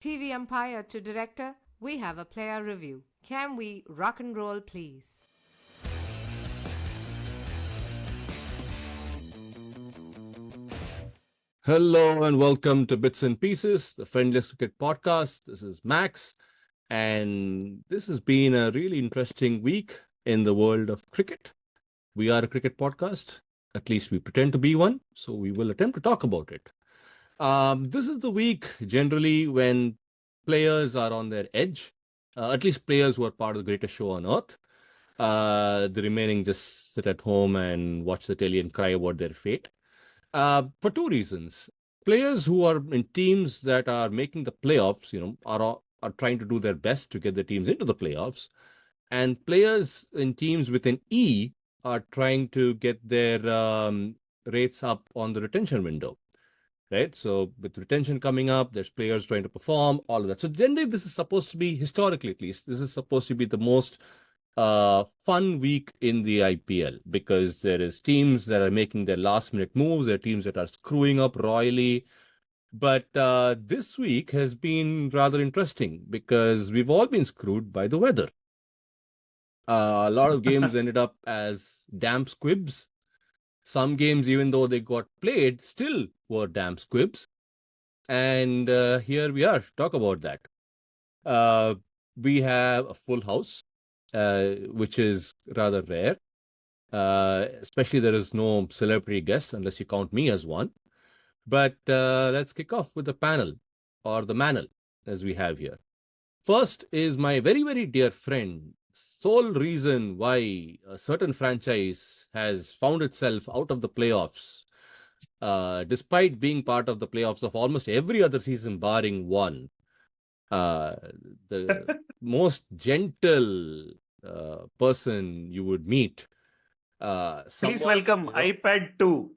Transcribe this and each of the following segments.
TV umpire to director, we have a player review. Can we rock and roll, please? Hello and welcome to Bits and Pieces, the Friendless Cricket Podcast. This is Max, and this has been a really interesting week in the world of cricket. We are a cricket podcast, at least we pretend to be one, so we will attempt to talk about it. This is the week generally when players are on their edge, at least players who are part of the greatest show on earth. The remaining just sit at home and watch the telly and cry about their fate. For two reasons. Players who are in teams that are making the playoffs, are trying to do their best to get the teams into the playoffs. And players in teams with an E are trying to get their rates up on the retention window. Right? So with retention coming up, there's players trying to perform, all of that. So generally, this is supposed to be, historically at least, this is supposed to be the most fun week in the IPL because there is teams that are making their last minute moves. There are teams that are screwing up royally. But this week has been rather interesting because we've all been screwed by the weather. A lot of games ended up as damp squibs. Some games, even though they got played, still were damp squibs. And here we are, talk about that. We have a full house. Which is rather rare. Especially there is no celebrity guest unless you count me as one. But let's kick off with the panel or the manel as we have here. First is my very, very dear friend, sole reason why a certain franchise has found itself out of the playoffs, despite being part of the playoffs of almost every other season barring one. The most gentle person you would meet. Please welcome iPad 2.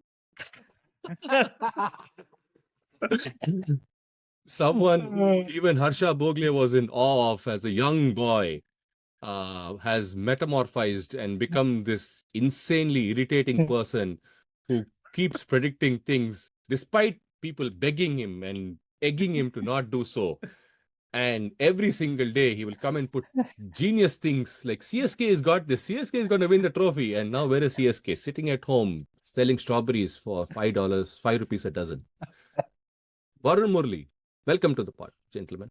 Someone who even Harsha Bogle was in awe of as a young boy has metamorphized and become this insanely irritating person who keeps predicting things despite people begging him and egging him to not do so. And every single day he will come and put genius things like CSK has got this, CSK is going to win the trophy. And now where is CSK? Sitting at home selling strawberries for $5, 5 rupees a dozen. Varun Murali, welcome to the pod, gentlemen.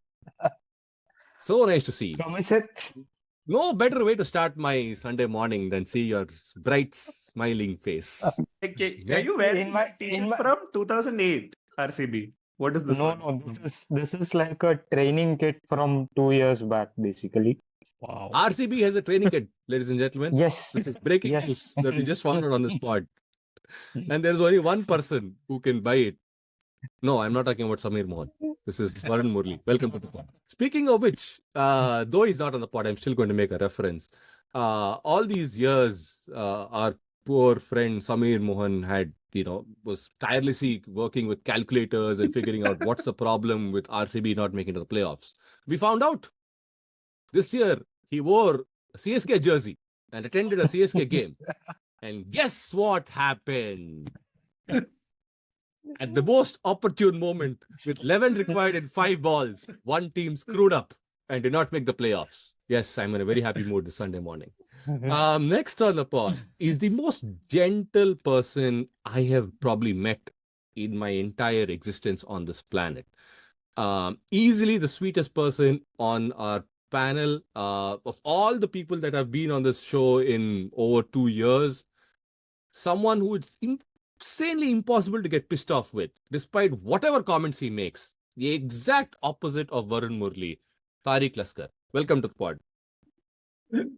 So nice to see you. No better way to start my Sunday morning than see your bright, smiling face. Are you wearing my t-shirt from 2008 RCB? What is this one? No, this is like a training kit from 2 years back, basically. Wow. RCB has a training kit, ladies and gentlemen. Yes. This is breaking Yes. news that we just found out on the spot. And there's only one person who can buy it. No, I'm not talking about Samir Mohan. This is Varun Murali. Welcome to the pod. Speaking of which, though he's not on the pod, I'm still going to make a reference. All these years, our poor friend Samir Mohan had, was tirelessly working with calculators and figuring out what's the problem with RCB not making it to the playoffs. We found out this year he wore a CSK jersey and attended a CSK game. And guess what happened? At the most opportune moment, with 11 required in 5 balls, one team screwed up and did not make the playoffs. Yes, I'm in a very happy mood this Sunday morning. Next on the pod is the most gentle person I have probably met in my entire existence on this planet. Easily the sweetest person on our panel. Of all the people that have been on this show in over 2 years, someone who it's insanely impossible to get pissed off with, despite whatever comments he makes. The exact opposite of Varun Murali, Tareque Laskar. Welcome to the pod.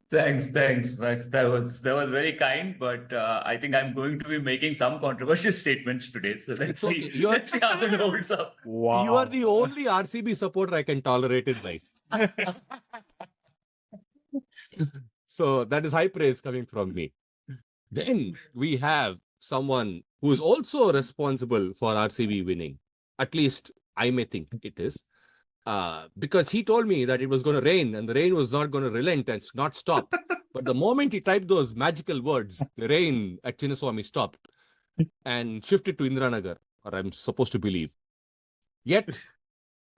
Thanks, Max. That was very kind, but I think I'm going to be making some controversial statements today. So let's see. Let's see how it holds up. Wow. You are the only RCB supporter I can tolerate in life. So that is high praise coming from me. Then we have someone who is also responsible for RCB winning. At least I may think it is. Because he told me that it was going to rain and the rain was not going to relent and not stop. But the moment he typed those magical words, the rain at Chinnaswamy stopped and shifted to Indiranagar, or I'm supposed to believe. Yet,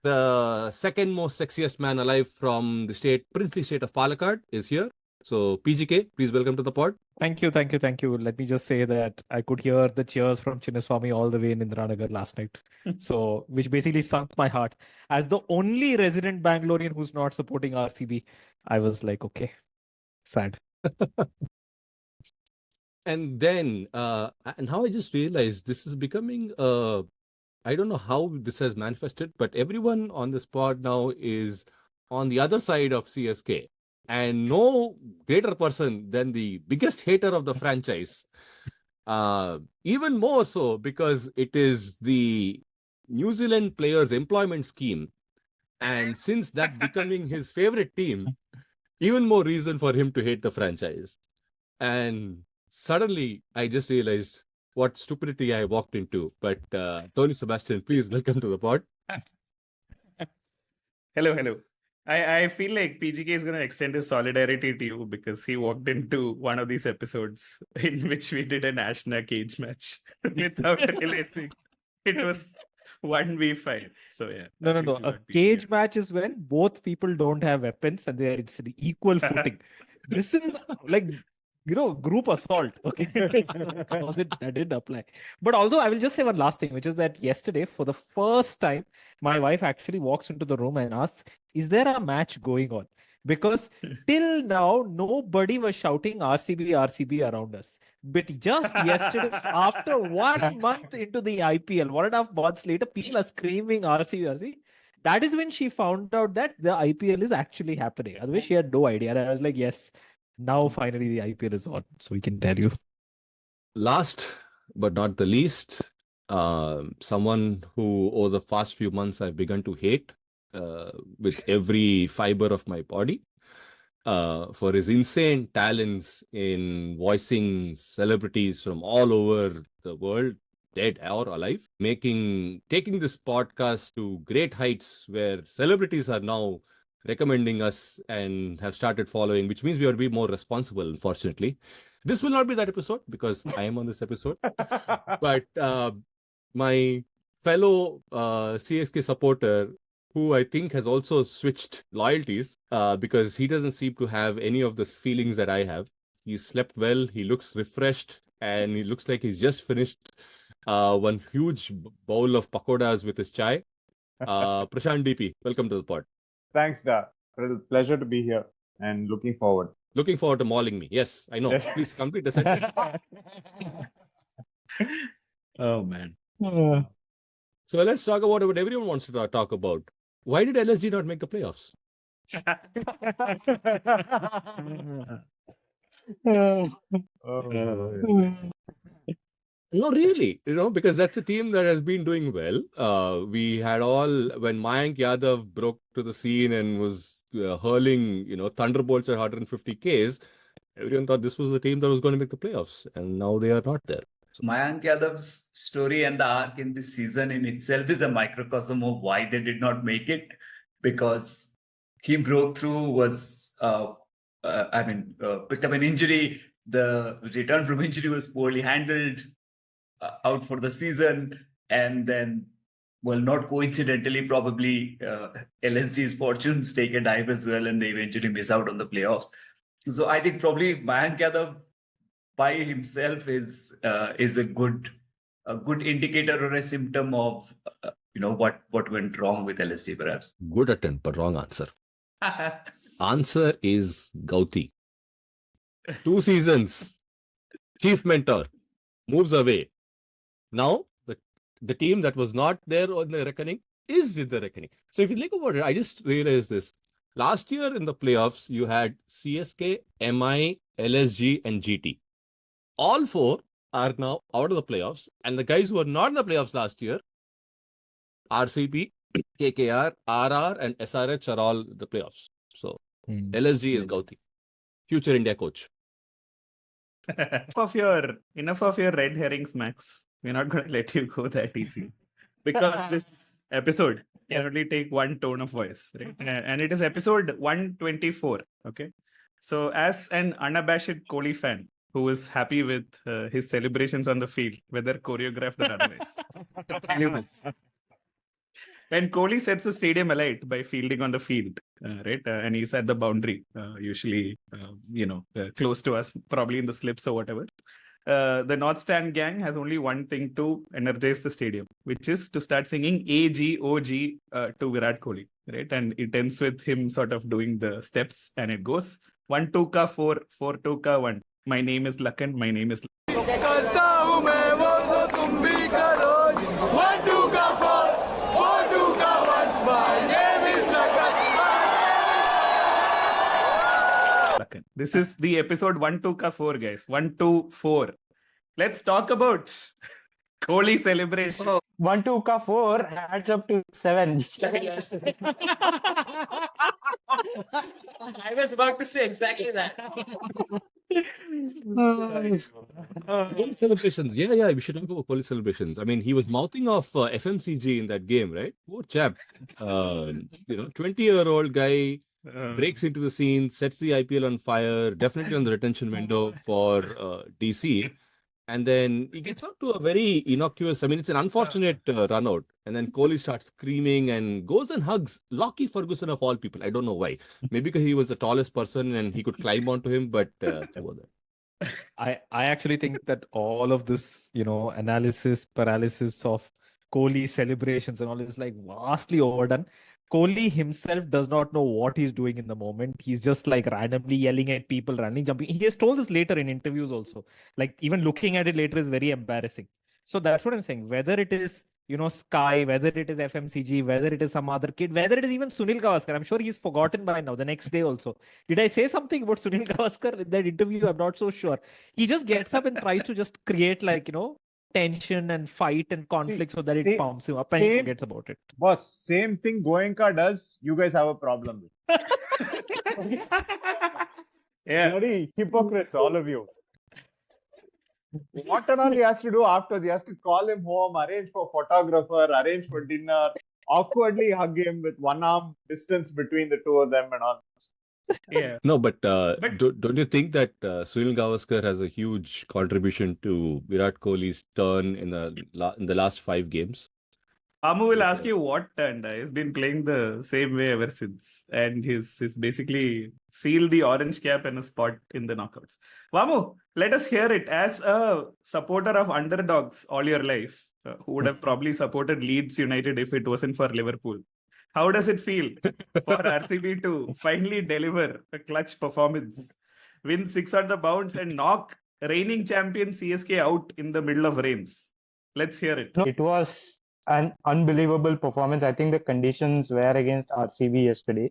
The second most sexiest man alive from the princely state of Palakkad is here. So, PGK, please welcome to the pod. Thank you. Let me just say that I could hear the cheers from Chinnaswamy all the way in Indiranagar last night. So, which basically sunk my heart. As the only resident Bangalorean who's not supporting RCB, I was like, okay, sad. And then, and how I just realized this is becoming, I don't know how this has manifested, but everyone on this pod now is on the other side of CSK. And no greater person than the biggest hater of the franchise. Even more so because it is the New Zealand players' employment scheme. And since that becoming his favorite team, even more reason for him to hate the franchise. And suddenly, I just realized what stupidity I walked into. But Tony Sebastian, please welcome to the pod. Hello. I feel like PGK is going to extend his solidarity to you because he walked into one of these episodes in which we did an Ashna cage match without realizing it was 1v5. So yeah. No. A cage match is when both people don't have weapons and it's an equal footing. This is like, group assault. Okay. So that didn't apply. But although I will just say one last thing, which is that yesterday, for the first time, my wife actually walks into the room and asks, is there a match going on? Because till now, nobody was shouting RCB around us. But just yesterday, after 1 month into the IPL, 1.5 months later, people are screaming RCB. That is when she found out that the IPL is actually happening. Otherwise, she had no idea. And I was like, yes, now finally the IPL is on. So we can tell you. Last but not the least, someone who over the past few months I've begun to hate with every fiber of my body for his insane talents in voicing celebrities from all over the world, dead or alive, taking this podcast to great heights where celebrities are now recommending us and have started following, which means we have to be more responsible, unfortunately. This will not be that episode because I am on this episode. But my fellow CSK supporter, who I think has also switched loyalties because he doesn't seem to have any of the feelings that I have. He slept well, he looks refreshed, and he looks like he's just finished one huge bowl of pakodas with his chai. Prashant DP, welcome to the pod. Thanks, Da. Pleasure to be here and looking forward. Looking forward to mauling me. Yes, I know. Yes. Please complete the sentence. Oh, man. So let's talk about what everyone wants to talk about. Why did LSG not make the playoffs? No, really, because that's a team that has been doing well. We had when Mayank Yadav broke to the scene and was hurling, thunderbolts at 150 Ks, everyone thought this was the team that was going to make the playoffs, and now they are not there. So Mayank Yadav's story and the arc in this season in itself is a microcosm of why they did not make it, because he broke through, was picked up an injury. The return from injury was poorly handled, out for the season, and then, well, not coincidentally, probably LSG's fortunes take a dive as well, and they eventually miss out on the playoffs. So I think probably Mayank Yadav by himself is a good indicator or a symptom of what went wrong with LSG, perhaps. Good attempt, but wrong answer. Answer is Gauti. 2 seasons, chief mentor, moves away. Now, the team that was not there on the reckoning is in the reckoning. So if you think about it, I just realized this. Last year in the playoffs, you had CSK, MI, LSG, and GT. All 4 are now out of the playoffs. And the guys who were not in the playoffs last year, RCB, KKR, RR, and SRH are all in the playoffs. So LSG is Gauti, future India coach. Enough of your red herrings, Max. We're not going to let you go that easy. Because this episode can only take one tone of voice, right? And it is episode 124, okay? So as an unabashed Kohli fan who is happy with his celebrations on the field, whether choreographed or otherwise, when Kohli sets the stadium alight by fielding on the field, right? And he's at the boundary, usually, close to us, probably in the slips or whatever. The North Stand gang has only one thing to energize the stadium, which is to start singing AGOG to Virat Kohli, right? And it ends with him sort of doing the steps, and it goes 1 2 ka 4 4 2 ka 1. My name is Lakan. My name is. This is the episode 1 2 ka 4, guys. 1 2 4. Let's talk about Kohli celebration. 1 2 ka 4 adds up to 7. I was about to say exactly that. Kohli celebrations. Yeah, we should talk about Kohli celebrations. I mean, he was mouthing off FMCG in that game, right? Poor chap. 20-year-old guy breaks into the scene, sets the IPL on fire, definitely on the retention window for DC. And then he gets out to a very innocuous, it's an unfortunate run out. And then Kohli starts screaming and goes and hugs Lockie Ferguson of all people. I don't know why. Maybe because he was the tallest person and he could climb onto him, but I actually think that all of this, analysis, paralysis of Kohli celebrations and all is like vastly overdone. Kohli himself does not know what he's doing in the moment. He's just like randomly yelling at people, running, jumping. He has told this later in interviews also. Like even looking at it later is very embarrassing. So that's what I'm saying. Whether it is, Sky, whether it is FMCG, whether it is some other kid, whether it is even Sunil Gavaskar. I'm sure he's forgotten by now, the next day also. Did I say something about Sunil Gavaskar in that interview? I'm not so sure. He just gets up and tries to just create tension and fight and conflict so that it pumps him up and he forgets about it. Boss, same thing Goenka does, you guys have a problem with. Yeah. Bloody hypocrites, all of you. What and all he has to do after, he has to call him home, arrange for photographer, arrange for dinner, awkwardly hug him with one arm distance between the two of them and all. Yeah. No, but don't you think that Sunil Gavaskar has a huge contribution to Virat Kohli's turn in the last 5 games? Amu will ask you what turned. He's been playing the same way ever since. And he's basically sealed the orange cap in a spot in the knockouts. Vamu, let us hear it. As a supporter of underdogs all your life, who would have probably supported Leeds United if it wasn't for Liverpool. How does it feel for RCB to finally deliver a clutch performance, win 6 on the bounce and knock reigning champion CSK out in the middle of rains? Let's hear it. It was an unbelievable performance. I think the conditions were against RCB yesterday.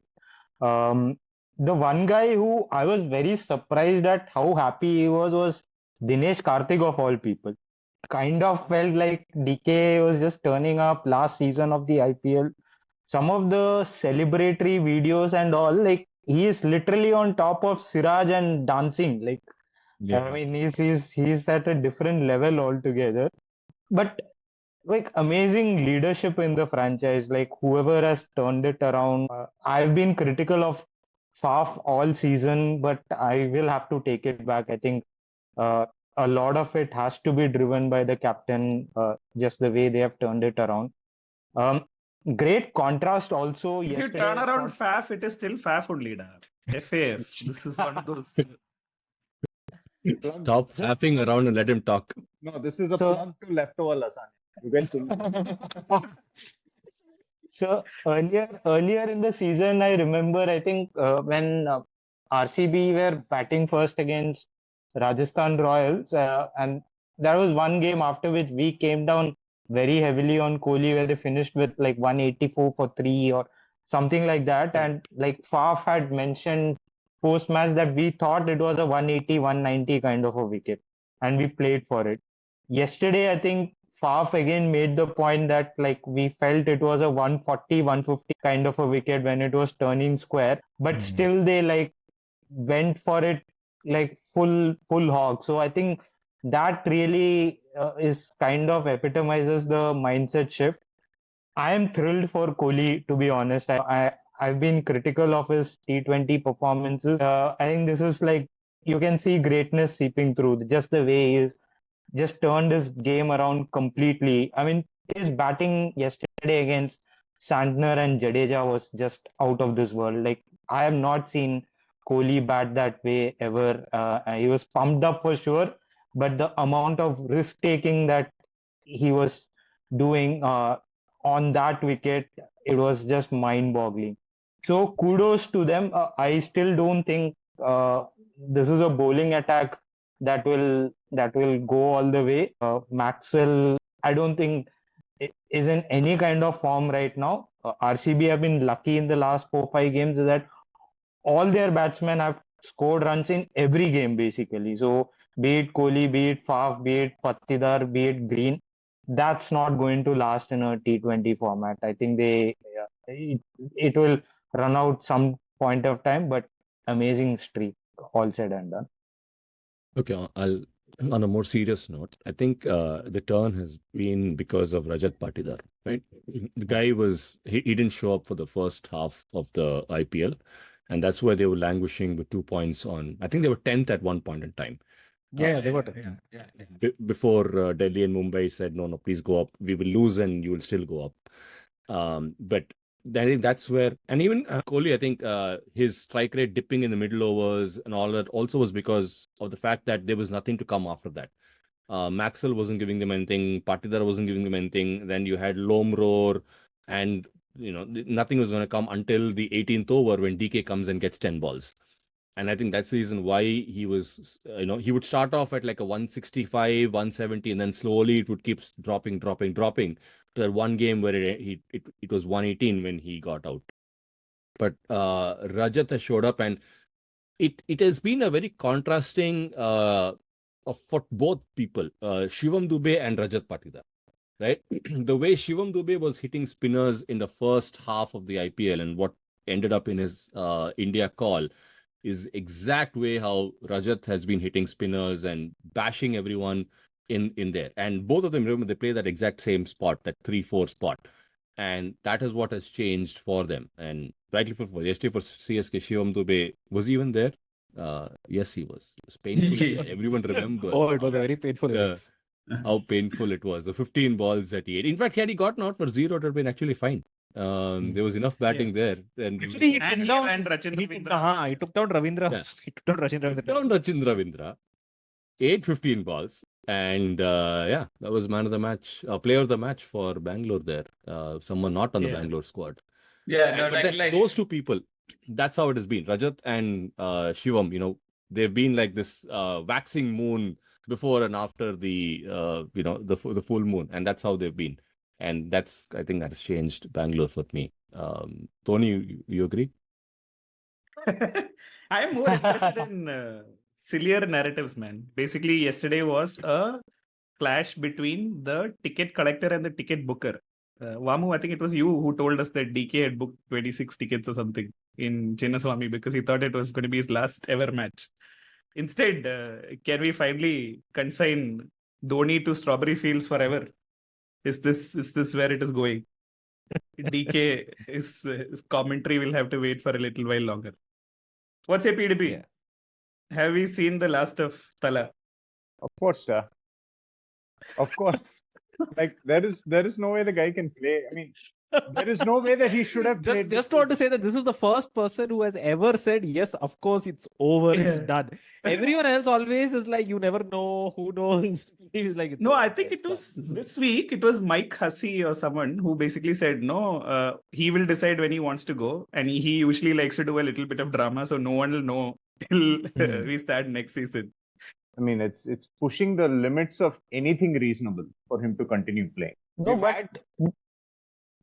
The one guy who I was very surprised at how happy he was Dinesh Karthik of all people. Kind of felt like DK was just turning up last season of the IPL. Some of the celebratory videos and all, like he is literally on top of Siraj and dancing. Like, Yeah. He's at a different level altogether. But like amazing leadership in the franchise, like whoever has turned it around. I've been critical of Faf all season, but I will have to take it back. I think a lot of it has to be driven by the captain, just the way they have turned it around. Great contrast also If you yesterday. turn around FAF, it is still FAF only. FAF. This is one of those. Stop faffing around and let him talk. No, this is a So- plug to leftover lasagna. You guys think? So earlier in the season, I remember, I think when RCB were batting first against Rajasthan Royals, and that was one game after which we came down very heavily on Kohli, where they finished with like 184 for 3 or something like that. And like Faf had mentioned post match that we thought it was a 180, 190 kind of a wicket, and we played for it. Yesterday, I think Faf again made the point that like we felt it was a 140, 150 kind of a wicket when it was turning square, but still they like went for it like full hog. So I think that really is kind of epitomizes the mindset shift. I am thrilled for Kohli, to be honest. I've been critical of his T20 performances. I think this is like you can see greatness seeping through just the way he is. Just turned his game around completely. I mean, his batting yesterday against Santner and Jadeja was just out of this world. Like, I have not seen Kohli bat that way ever. He was pumped up for sure, but the amount of risk taking that he was doing on that wicket, it was just mind boggling. So kudos to them. I still don't think this is a bowling attack that will go all the way. Maxwell, I don't think is in any kind of form right now. RCB have been lucky in the last 4-5 games that all their batsmen have scored runs in every game basically. So be it Kohli, be it Faf, be it Patidar, be it Green, that's not going to last in a T20 format. I think it will run out some point of time, but amazing streak, all said and done. Okay, I'll on a more serious note, I think the turn has been because of Rajat Patidar, right? The guy he didn't show up for the first half of the IPL, and that's why they were languishing with 2 points on. I think they were 10th at one point in time. Yeah, they were. Before Delhi and Mumbai said, no, please go up. We will lose and you will still go up. But I think that's where, and even Kohli, I think his strike rate dipping in the middle overs and all that also was because of the fact that there was nothing to come after that. Maxwell wasn't giving them anything. Patidar wasn't giving them anything. Then you had Lom Roar, and nothing was going to come until the 18th over when DK comes and gets 10 balls. And I think that's the reason why he was, he would start off at like a 165, 170, and then slowly it would keep dropping. To that one game where it was 118 when he got out. But Rajat has showed up, and it has been a very contrasting for both people, Shivam Dube and Rajat Patidar. Right? The way Shivam Dube was hitting spinners in the first half of the IPL and what ended up in his India call is exact way how Rajat has been hitting spinners and bashing everyone in there. And both of them, remember, they play that exact same spot, that 3-4 spot. And that is what has changed for them. And rightly for yesterday for CSK, Shivam Dube, was he even there? Yes, he was. It was painful. Everyone remembers. Oh, it was a very painful innings. How painful it was. The 15 balls that he had. In fact, had he gotten out for 0, it would have been actually fine. There was enough batting there. And Actually, he took down Ravindra. He took down Ravindra. Yeah. He took down Rachin Ravindra. 15 balls. And that was man of the match, player of the match for Bangalore there. Someone not on the Bangalore squad. Those two people, that's how it has been. Rajat and Shivam, they've been like this waxing moon before and after the the full moon, and that's how they've been. And I think that has changed Bangalore for me. Tony, you agree? I am more interested in sillier narratives, man. Basically, yesterday was a clash between the ticket collector and the ticket booker. Vamu, I think it was you who told us that DK had booked 26 tickets or something in Chinnaswamy because he thought it was going to be his last ever match. Instead, can we finally consign Dhoni to Strawberry Fields forever? Is this where it is going? DK his commentary will have to wait for a little while longer. What's your PDP? Yeah. Have we seen the last of Tala? Of course, sir. Of course. Like there is no way the guy can play. I mean, there is no way that he should have played. Just want to say that this is the first person who has ever said, yes, of course, it's over, it's done. Everyone else always is like, you never know, who knows. He's like, no, I think it was this week. It was Mike Hussey or someone who basically said, no, he will decide when he wants to go. And he usually likes to do a little bit of drama. So no one will know till we start next season. I mean, it's pushing the limits of anything reasonable for him to continue playing. No,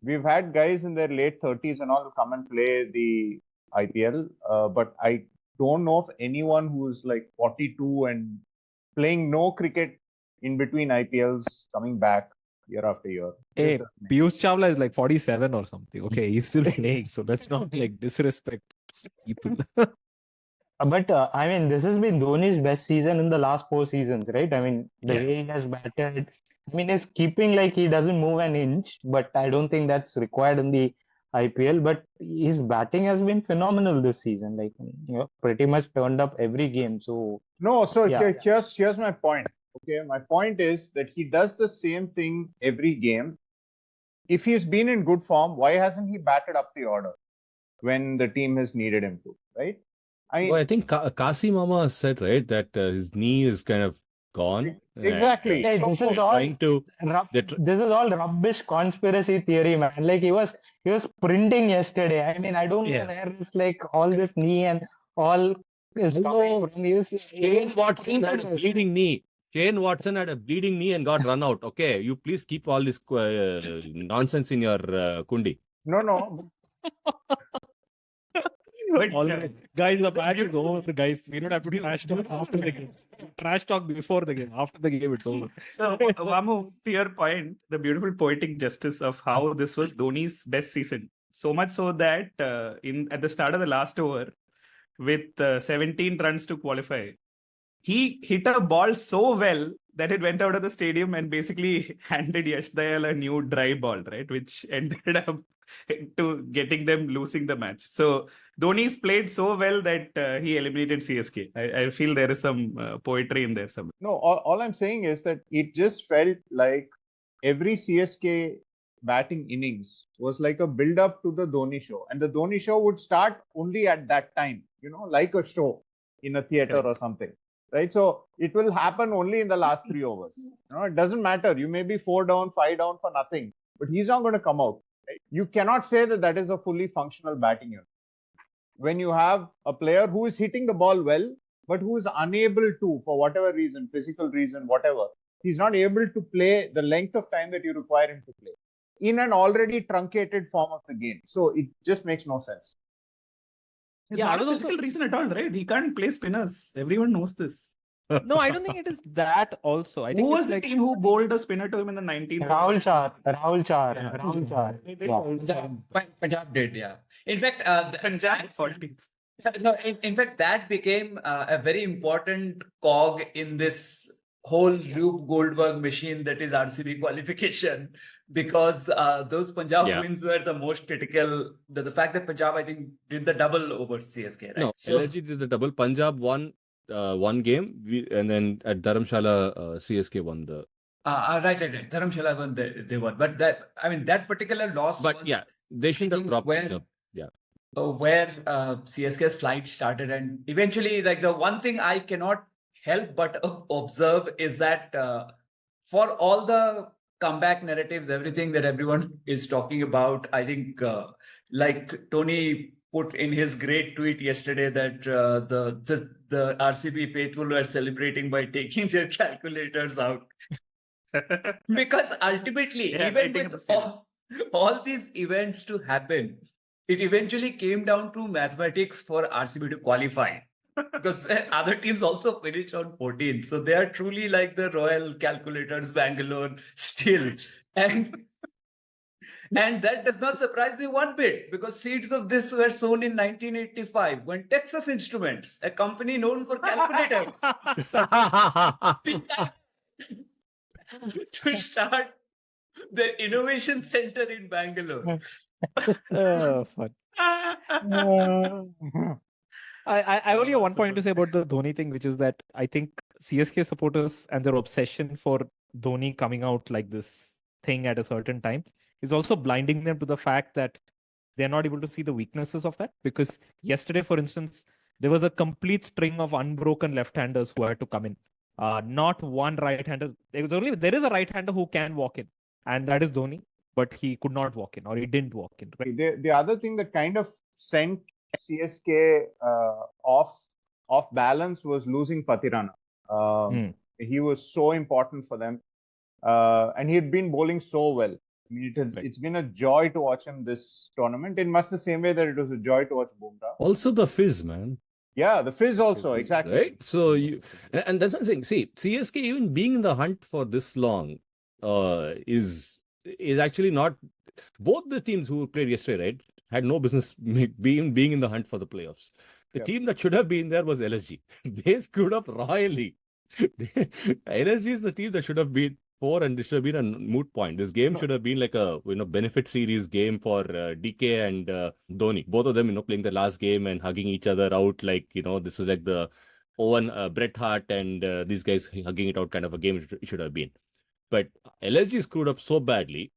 We've had guys in their late 30s and all come and play the IPL, but I don't know of anyone who's like 42 and playing no cricket in between IPLs, coming back year after year. Hey, Piyush Chawla is like 47 or something. Okay, he's still playing, so let's not like disrespect people. But I mean, this has been Dhoni's best season in the last 4 seasons, right? I mean, the way he has batted. I mean, he's keeping like he doesn't move an inch, but I don't think that's required in the IPL. But his batting has been phenomenal this season. Like, pretty much turned up every game. So here's my point. Okay, my point is that he does the same thing every game, if he's been in good form, why hasn't he batted up the order when the team has needed him to, right? Well, I think Kasi Mama said, right, that his knee is kind of gone. Exactly. Hey, this is all Trying to. this is all rubbish conspiracy theory, man. Like he was sprinting yesterday. I mean, I don't know Yeah. where is like all this knee and all is coming from. Shane Watson had a bleeding knee. Shane Watson had a bleeding knee and got run out. Okay, you please keep all this nonsense in your kundi. No. But, All right. Guys, the match is over, guys. We don't have to trash talk after the game. Trash talk before the game. After the game, it's over. So, Vamu, to your point, the beautiful poetic justice of how this was Dhoni's best season. So much so that at the start of the last over, with 17 runs to qualify, he hit a ball so well that it went out of the stadium and basically handed Yash Dayal a new dry ball, right? Which ended up to getting them losing the match. So Dhoni's played so well that he eliminated CSK. I feel there is some poetry in there somewhere. No, all I'm saying is that it just felt like every CSK batting innings was like a build up to the Dhoni show. And the Dhoni show would start only at that time, like a show in a theater or something. Right. So it will happen only in the last 3 overs. It doesn't matter. You may be 4 down, 5 down for nothing, but he's not going to come out. Right? You cannot say that is a fully functional batting unit. When you have a player who is hitting the ball well, but who is unable to, for whatever reason, physical reason, whatever, he's not able to play the length of time that you require him to play in an already truncated form of the game. So it just makes no sense. It's not a physical reason at all, right? He can't play spinners. Everyone knows this. No, I don't think it is that also. I think Who it's was the like team who bowled a spinner to him in the 19th? Rahul Char. Punjab did, yeah. In fact, Punjab for teams. no, in fact, that became a very important cog in this whole Rube Goldberg machine that is RCB qualification, because those Punjab wins were the most critical. The fact that Punjab, I think, did the double over CSK, right? No, LSG did the double. Punjab won one game, and then at Dharamshala, CSK won the. Right. Dharamshala won, they won. But that particular loss But was, yeah, they shouldn't have dropped where CSK slide started, and eventually, like, the one thing I cannot help but observe is that for all the comeback narratives, everything that everyone is talking about, I think, like Tony put in his great tweet yesterday, that the RCB faithful were celebrating by taking their calculators out. Because ultimately, even with all these events to happen, it eventually came down to mathematics for RCB to qualify. Because other teams also finished on 14. So they are truly like the Royal Calculators Bangalore still. And that does not surprise me one bit, because seeds of this were sown in 1985 when Texas Instruments, a company known for calculators, decided to start their innovation center in Bangalore. fun. I only have one point to say about the Dhoni thing, which is that I think CSK supporters and their obsession for Dhoni coming out like this thing at a certain time is also blinding them to the fact that they're not able to see the weaknesses of that. Because yesterday, for instance, there was a complete string of unbroken left-handers who had to come in. Not one right-hander. There is a right-hander who can walk in, and that is Dhoni, but he could not walk in, or he didn't walk in. Right? The other thing that kind of sent CSK off balance was losing Patirana. He was so important for them, and he had been bowling so well. I mean, it's been a joy to watch him this tournament, in much the same way that it was a joy to watch Bumrah. Also the fizz, man. Yeah, the fizz also, exactly. Right? So and that's what I'm saying. See, CSK even being in the hunt for this long is actually not. Both the teams who played yesterday, right, had no business being in the hunt for the playoffs. The team that should have been there was LSG. They screwed up royally. LSG is the team that should have been 4, and this should have been a moot point. This game should have been like a benefit series game for DK and Dhoni. Both of them, playing the last game and hugging each other out, like, this is like the Owen Bret Hart and these guys hugging it out kind of a game it should have been. But LSG screwed up so badly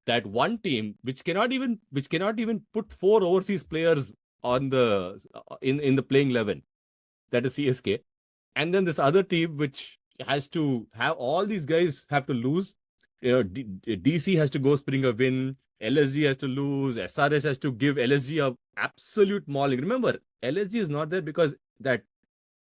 that one team which cannot even put 4 overseas players on the in the playing 11, that is CSK, and then this other team which has to have all these guys have to lose. DC has to go spring a win. LSG has to lose. SRS has to give LSG a absolute mauling. Remember, LSG is not there because that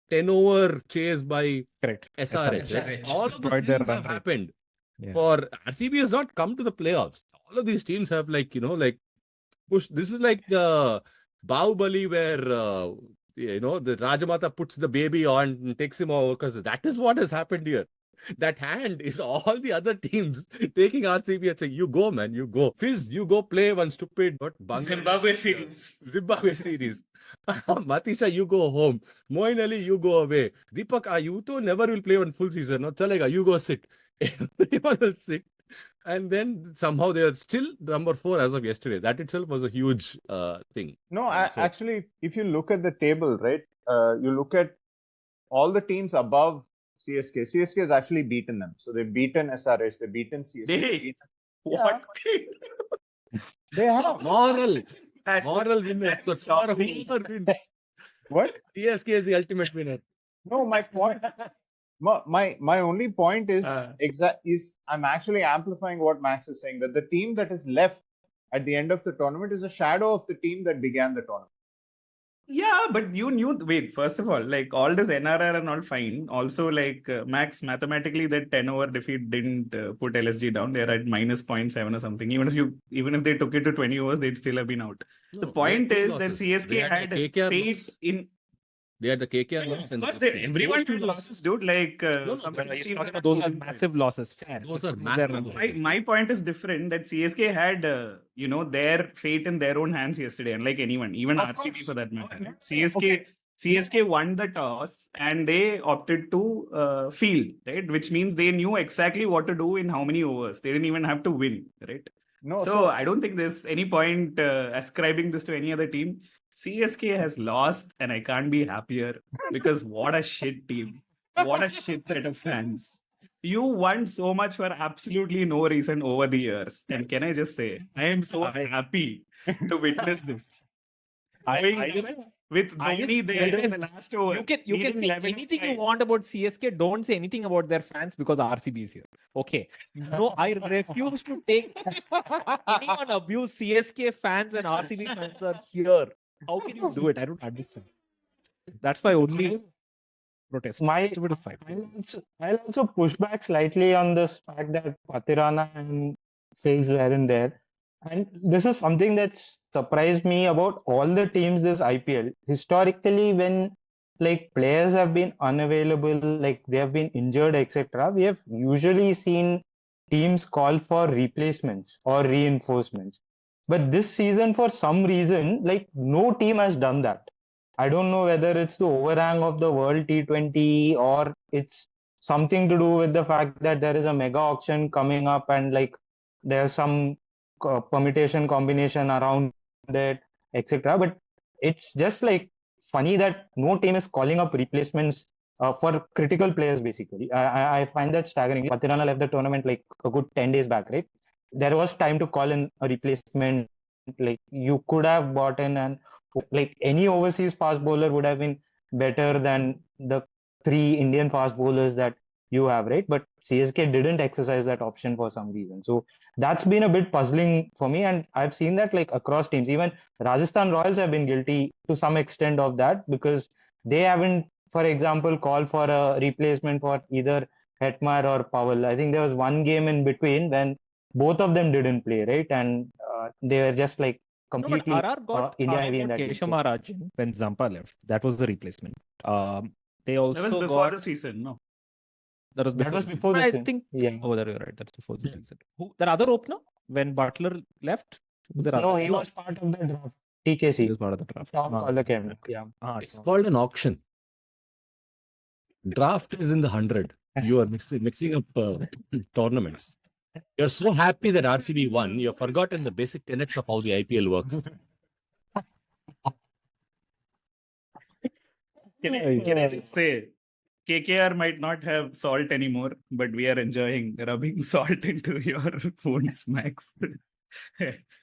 10 over chase by Correct. SRH. Right? SRH. All of the Destroyed their things run have rate. happened. Yeah. For RCB has not come to the playoffs. All of these teams have push. This is like the Bahubali where the Rajamata puts the baby on and takes him over, because that is what has happened here. That hand is all the other teams taking RCB and saying, "You go, man, you go. Fizz, you go play one stupid Zimbabwe series. Matisha, you go home. Moin Ali, you go away. Deepak, you too never will play one full season. No, chalega, you go sit. Everyone will sit." And then somehow they are still number 4 as of yesterday. That itself was a huge thing. No, So- actually, if you look at the table, right, you look at all the teams above CSK. CSK has actually beaten them. So they've beaten SRH, they've beaten CSK. They, what? They have. Moral winners. So Sorry. Moral wins. What? CSK is the ultimate winner. No, my point. My only point is I'm actually amplifying what Max is saying, that the team that is left at the end of the tournament is a shadow of the team that began the tournament. Yeah, but you knew. Wait, first of all, like all this NRR and all fine. Also, like Max, mathematically, that 10 over defeat didn't put LSG down. They're at minus 0.7 or something. Even if they took it to 20 overs, they'd still have been out. The point they had is two that losses. CSK They had the KKR faith loss. in. They had the KKR loss. Of and course, this everyone thing. had losses, dude. Like no, some but teams You're talking had about those are losses. massive losses. Fair. Those are They're massive run losses. rate. My point is different, that CSK had their fate in their own hands yesterday, unlike anyone, even Of RCB course. for that matter. Okay. CSK won the toss and they opted to field, right? Which means they knew exactly what to do in how many overs. They didn't even have to win, right? No, So I don't think there's any point ascribing this to any other team. CSK has lost and I can't be happier, because what a shit team. What a shit set of fans. You won so much for absolutely no reason over the years. And can I just say, I am so happy to witness this. With Dhoni there in the last over. You can leading say 11 anything you five. want about CSK. Don't say anything about their fans because RCB is here. Okay. No, I refuse to take anyone abuse CSK fans when RCB fans are here. How can you do it? I don't understand. That's my only protest. My- Rest of it is fine. I'll also push back slightly on this fact that Patirana and Fizz weren't there. And this is something that's surprised me about all the teams this IPL. Historically, when like players have been unavailable, like they have been injured, etc., we have usually seen teams call for replacements or reinforcements. But this season, for some reason, like no team has done that. I don't know whether it's the overhang of the World T20 or it's something to do with the fact that there is a mega auction coming up and like there's some permutation combination around it, etc. But it's just like funny that no team is calling up replacements for critical players, basically. I find that staggering. Patirana left the tournament like a good 10 days back, right? There was time to call in a replacement. Like you could have bought in and like any overseas fast bowler would have been better than the 3 Indian fast bowlers that you have, right? But CSK didn't exercise that option for some reason. So that's been a bit puzzling for me. And I've seen that like across teams. Even Rajasthan Royals have been guilty to some extent of that because they haven't, for example, called for a replacement for either Hetmar or Powell. I think there was one game in between when both of them didn't play, right? And they were just like No, but completely RR got India heavy in that team. Keshav Maharajin when Zampa left. That was the replacement. They also That was before got the season, no? that was That before was the season. before the I season. think Yeah. oh, that you're right. That's before the season. Who that other opener when Butler left? Was there No, other? he was part of the draft. He TKC. was part of the draft. Tom Ah, Collar came in. Yeah. It's called an auction. Draft is in the 100. You are mixing up tournaments. You're so happy that RCB won, you've forgotten the basic tenets of how the IPL works. Can I just say, KKR might not have salt anymore, but we are enjoying rubbing salt into your wounds, Max.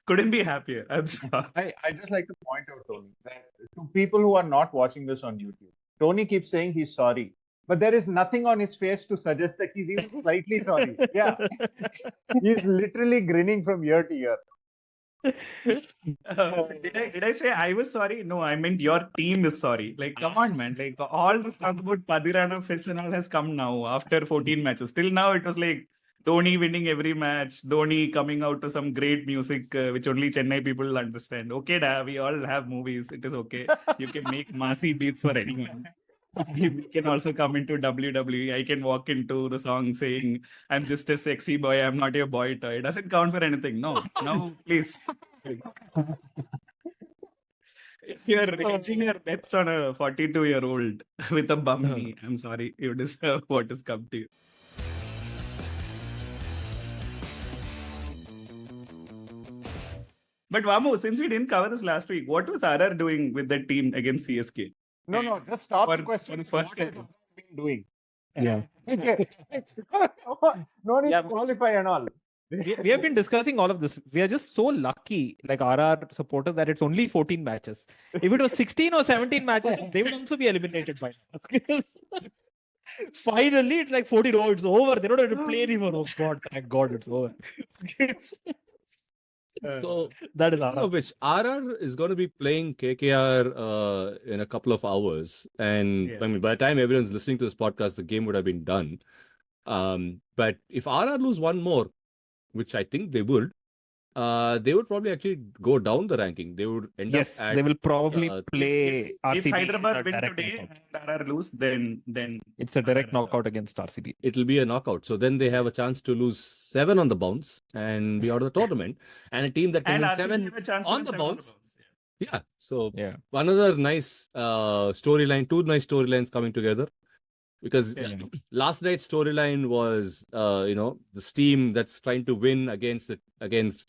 Couldn't be happier. I'm sorry. I just like to point out, Tony, that to people who are not watching this on YouTube, Tony keeps saying he's sorry, but there is nothing on his face to suggest that he's even slightly sorry. Yeah, he's literally grinning from ear to ear. Did I say I was sorry? No, I meant your team is sorry. Like, come on, man. Like, all this talk about Padirana, Fitz and all has come now after 14 matches. Till now, it was like Dhoni winning every match, Dhoni coming out to some great music, which only Chennai people will understand. Okay, da, we all have movies. It is okay. You can make massy beats for anyone. We can also come into WWE. I can walk into the song saying, I'm just a sexy boy. I'm not your boy toy. It doesn't count for anything. No, please. If you're raging your bets on a 42-year-old with a bum knee, I'm sorry. You deserve what has come to you. But Vamu, since we didn't cover this last week, what was RR doing with that team against CSK? No, just stop For the question. the first What has time. he been doing? Yeah. No need Yeah, to qualify and all. We have been discussing all of this. We are just so lucky, like RR supporters, that it's only 14 matches. If it was 16 or 17 matches, they would also be eliminated by now. Finally, it's like 14. Oh, it's over. They don't have to play anymore. Oh God, thank God, it's over. So that is speaking RR. of which, RR is going to be playing KKR in a couple of hours, and Yeah. I mean, by the time everyone's listening to this podcast, the game would have been done. But if RR lose one more, which I think they would probably actually go down the ranking. They would end Yes, up at they will probably play If RCB. Hyderabad in a win direct today knockout. and RR lose, then It's a direct knockout against RCB. it'll be a knockout. So then they have a chance to lose 7 on the bounce and be out of the tournament. And a team that can and win RCB 7 have a chance to on win the 7 bounce. Yeah. So Yeah. another nice storyline, 2 nice storylines coming together. Because Yeah. last night's storyline was, this team that's trying to win against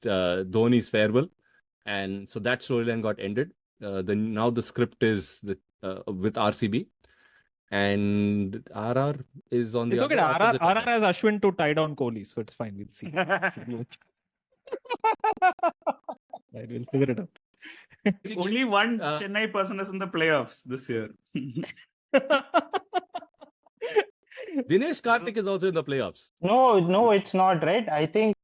Dhoni's farewell. And so that storyline got ended. Now the script is with RCB. And RR is on the It's okay. opposite RR of that. has Ashwin to tie down Kohli, so it's fine. We'll see. Right, we'll figure it out. Only one Chennai person is in the playoffs this year. Dinesh Karthik is also in the playoffs. No, it's not, right? I think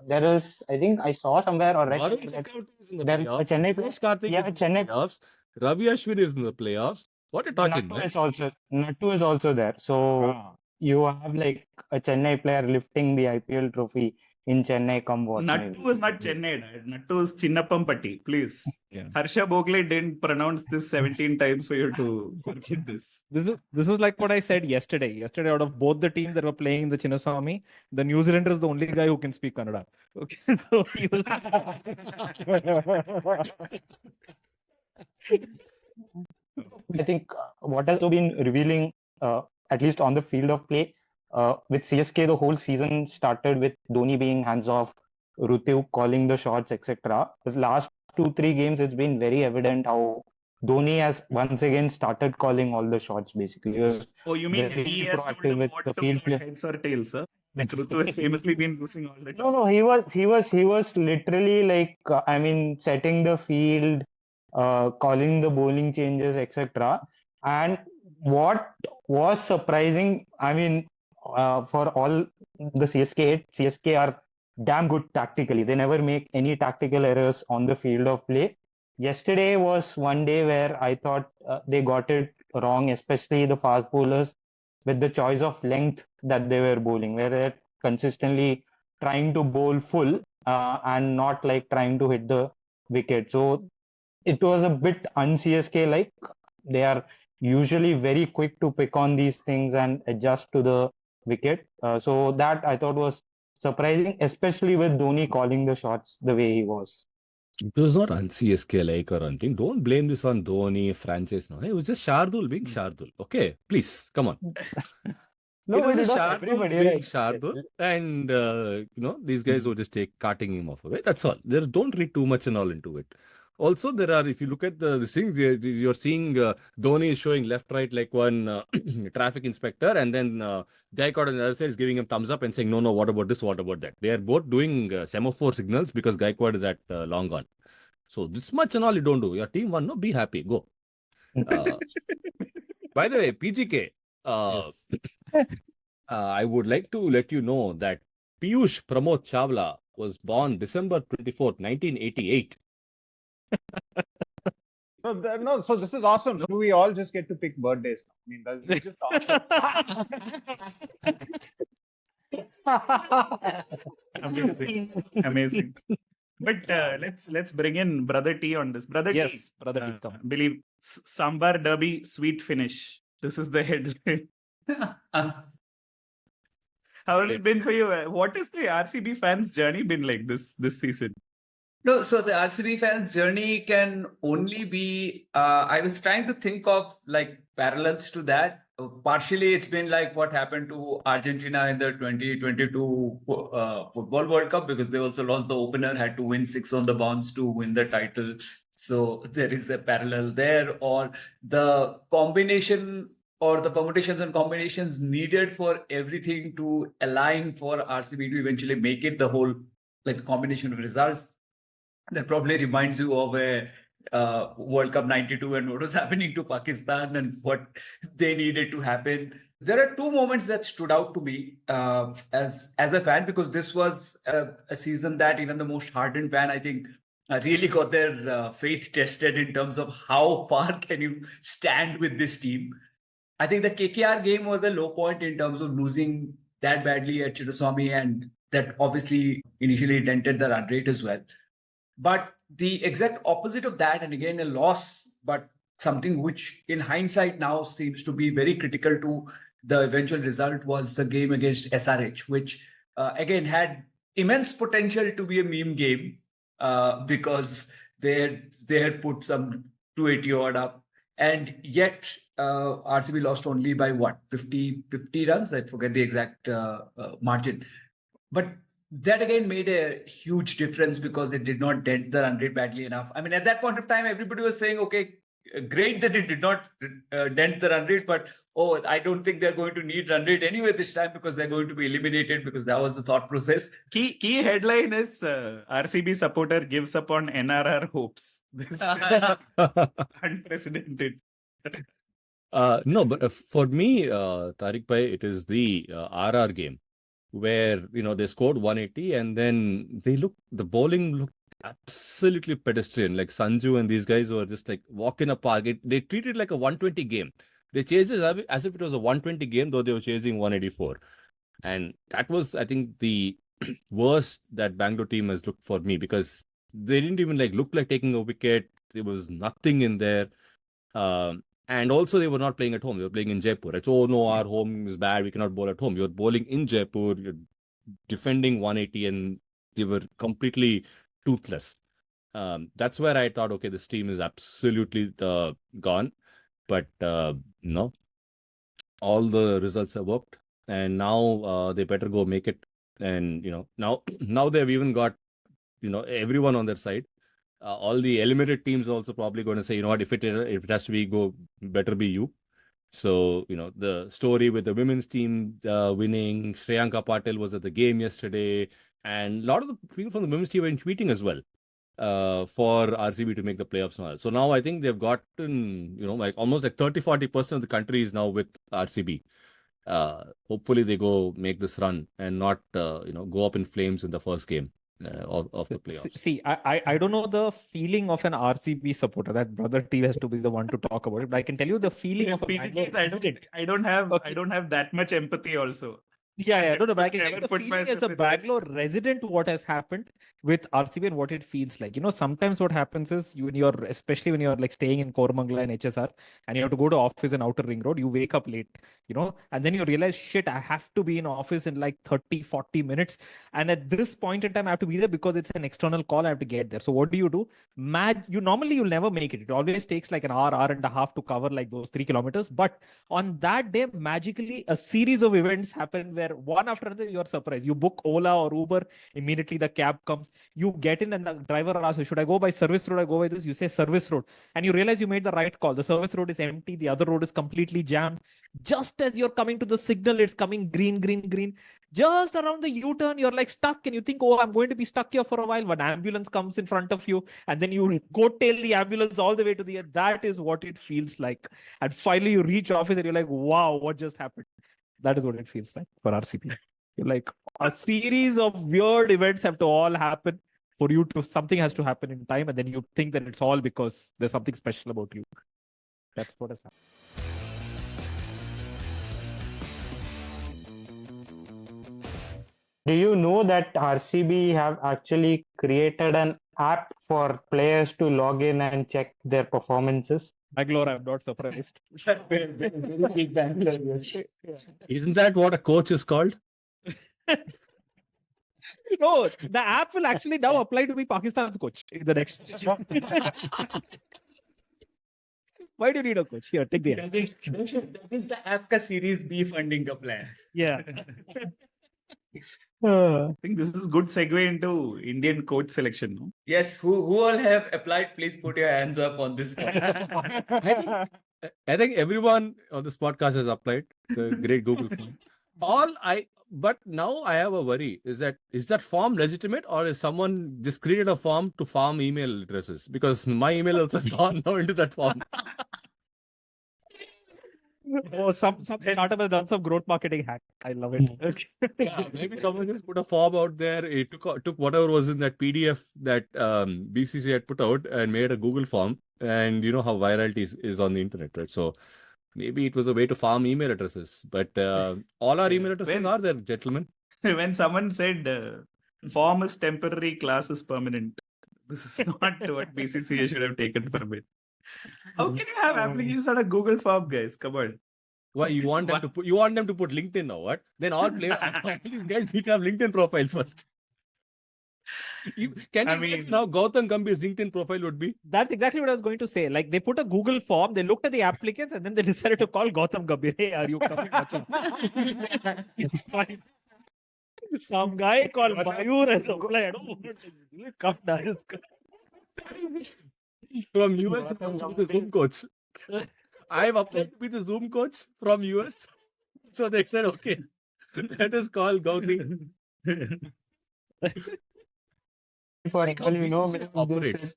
there is. I think I saw somewhere or read Varun that Chakravarti is in the there a playoffs. Chennai player. Dinesh Karthik Yeah, is in the Chennai. playoffs. Ravi Ashwin is in the playoffs. What are you talking about? Nattu is also there. So you have like a Chennai player lifting the IPL trophy in Chennai. Come what may. Nattu is not Chennai. Nattu is Chinnapampatti. Please. Yeah. Harsha Bogle didn't pronounce this 17 times for you to forget this. This is like what I said yesterday. Yesterday, out of both the teams that were playing in the Chinnaswamy, the New Zealander is the only guy who can speak Kannada. Okay, so he was... I think what has been revealing, at least on the field of play, with CSK, the whole season started with Dhoni being hands off, Rutiu calling the shots, etc. The last 2-3 games, it's been very evident how Dhoni has once again started calling all the shots. Basically, he was You mean very he has told proactive him with what the to field put play. heads or tails, sir? Like Rutu has famously been losing all the time. No, he was literally like setting the field, calling the bowling changes, etc. And what was surprising, for all the CSK are damn good tactically. They never make any tactical errors on the field of play. Yesterday was one day where I thought they got it wrong, especially the fast bowlers with the choice of length that they were bowling, where they're consistently trying to bowl full and not like trying to hit the wicket. So it was a bit un-CSK like. They are usually very quick to pick on these things and adjust to the wicket. So that I thought was surprising, especially with Dhoni calling the shots the way he was. It was not on CSK like or anything. Don't blame this on Dhoni, franchise. No, it was just Shardul being Shardul. Okay, please, come on. No, it it was was Shardul everybody, being right? Shardul, and these guys would just carting him off away. That's all. Don't read too much and all into it. Also, there are, if you look at the things, you're seeing Dhoni is showing left, right, like one traffic inspector, and then Gaikwad on the other side is giving him thumbs up and saying, no, what about this, what about that? They are both doing semaphore signals because Gaikwad is at long on. So this much and all you don't do. Your team won, no, be happy, go. By the way, PGK, Yes. I would like to let you know that Piyush Pramod Chawla was born December 24th, 1988. So this is awesome. So we all just get to pick birthdays. I mean, that's just awesome. Amazing. But let's bring in Brother T on this. Brother T, Yes, Brother T, come. believe Sambar Derby sweet finish. This is the headline. How has it been for you? What is the RCB fans' journey been like this season? No, so the RCB fans' journey can only be. I was trying to think of like parallels to that. Partially, it's been like what happened to Argentina in the 2022 Football World Cup, because they also lost the opener, had to win 6 on the bounce to win the title. So there is a parallel there, or the combination or the permutations and combinations needed for everything to align for RCB to eventually make it, the whole like combination of results. That probably reminds you of a World Cup 92 and what was happening to Pakistan and what they needed to happen. There are 2 moments that stood out to me as a fan, because this was a season that even the most hardened fan, I think, really got their faith tested in terms of how far can you stand with this team. I think the KKR game was a low point in terms of losing that badly at Chittagong, and that obviously initially dented the run rate as well. But the exact opposite of that, and again, a loss, but something which in hindsight now seems to be very critical to the eventual result, was the game against SRH, which again had immense potential to be a meme game because they had put some 280 odd up, and yet RCB lost only by what, 50 runs? I forget the exact margin. But that again made a huge difference because it did not dent the run rate badly enough. I mean, at that point of time, everybody was saying, okay, great that it did not dent the run rate, but I don't think they're going to need run rate anyway this time because they're going to be eliminated, because that was the thought process. Key headline is RCB supporter gives up on NRR hopes. This is unprecedented. No, but for me, Tariq Bhai, it is the RR game where, they scored 180 and then the bowling looked absolutely pedestrian. Like Sanju and these guys were just like walking a park. They treated it like a 120 game. They chased it as if it was a 120 game, though they were chasing 184. And that was, I think, the worst that Bangalore team has looked for me, because they didn't even look like taking a wicket. There was nothing in there. And also, they were not playing at home. They were playing in Jaipur. Right? So, no, our home is bad. We cannot bowl at home. You're bowling in Jaipur. You're defending 180, and they were completely toothless. That's where I thought, okay, this team is absolutely gone. But no, all the results have worked, and now they better go make it. And now they've even got everyone on their side. All the eliminated teams are also probably going to say, what, if it has to be go, better be you. So, the story with the women's team winning, Shreyanka Patil was at the game yesterday, and a lot of the people from the women's team were tweeting as well for RCB to make the playoffs now. So now I think they've gotten, almost 30-40% of the country is now with RCB. Hopefully they go make this run and not, go up in flames in the first game of the playoffs. See, I don't know the feeling of an RCB supporter. That Brother T has to be the one to talk about it. But I can tell you the feeling of a Bangalore resident. I don't have that much empathy also. Yeah, I don't know, but I can Never tell the put feeling myself as a in that Bangalore resident what has happened with RCB and what it feels like. Sometimes what happens is especially when you're staying in Koramangala and HSR and you have to go to office in Outer Ring Road, you wake up late, and then you realize, shit, I have to be in office in 30-40 minutes. And at this point in time, I have to be there because it's an external call. I have to get there. So what do? You'll never make it. It always takes an hour and a half to cover those 3 kilometers. But on that day, magically, a series of events happen where where one after another you're surprised. You book Ola or Uber, immediately the cab comes. You get in and the driver asks you, should I go by service road? I go by this. You say service road, and you realize you made the right call. The service road is empty. The other road is completely jammed. Just as you're coming to the signal, it's coming green, green, green. Just around the U-turn, you're like stuck, and you think, oh, I'm going to be stuck here for a while. One ambulance comes in front of you, and then you coattail the ambulance all the way to the end. That is what it feels like. And finally, you reach office, and you're like, wow, what just happened? That is what it feels like for RCB. You're like, a series of weird events have to all happen for you to, something has to happen in time, and then you think that it's all because there's something special about you. That's what has happened. Do you know that RCB have actually created an app for players to log in and check their performances? Bangalore, I'm not surprised. Very big Bangalore, yes. Isn't that what a coach is called? No, the app will actually now apply to be Pakistan's coach in the next. Why do you need a coach? Here, take the app. That is the app ka Series B funding ka plan. Yeah. I think this is a good segue into Indian coach selection. No? Yes, who all have applied? Please put your hands up on this. I think everyone on this podcast has applied. It's a great Google form. But now I have a worry. Is that form legitimate, or is someone just created a form to farm email addresses? Because my email also has gone now into that form. Oh, some startup has done some growth marketing hack. I love it. Yeah, maybe someone just put a form out there. It took whatever was in that PDF that BCC had put out and made a Google form. And you know how virality is on the internet, right? So maybe it was a way to farm email addresses. But all our email addresses are there, gentlemen. When someone said form is temporary, class is permanent, this is not what BCCA should have taken from it. How can you have applications on a Google form, guys? Come on. Why you want them to put LinkedIn now? What? Then all players, these guys need to have LinkedIn profiles first. Can you imagine how Gautam Gambhir's LinkedIn profile would be? That's exactly what I was going to say. Like, they put a Google form, they looked at the applicants, and then they decided to call Gautam Gambhir. Hey, are you coming watching? It's fine. Some guy called Mayur has applied. Oh, come down. From US to be the Zoom coach. I've applied to be the Zoom coach from US. So they said, okay, let us call Gautam. For Like how BCCI operates.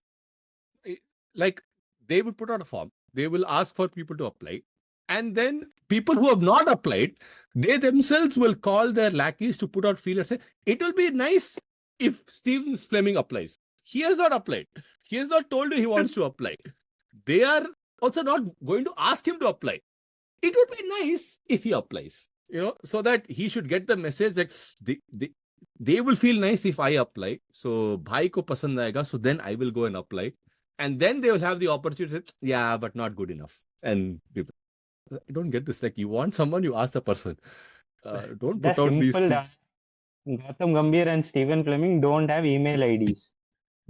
Like they would put out a form, they will ask for people to apply, and then people who have not applied, they themselves will call their lackeys to put out feelers. Say, it will be nice if Stephen Fleming applies. He has not applied. He has not told you he wants to apply. They are also not going to ask him to apply. It would be nice if he applies, so that he should get the message that they will feel nice if I apply. So, bhai ko pasand aayega, so then I will go and apply. And then they will have the opportunity to say, yeah, but not good enough. And people, I don't get this. Like, you want someone, you ask the person. Don't put out these things. Gautam Gambhir and Stephen Fleming don't have email IDs.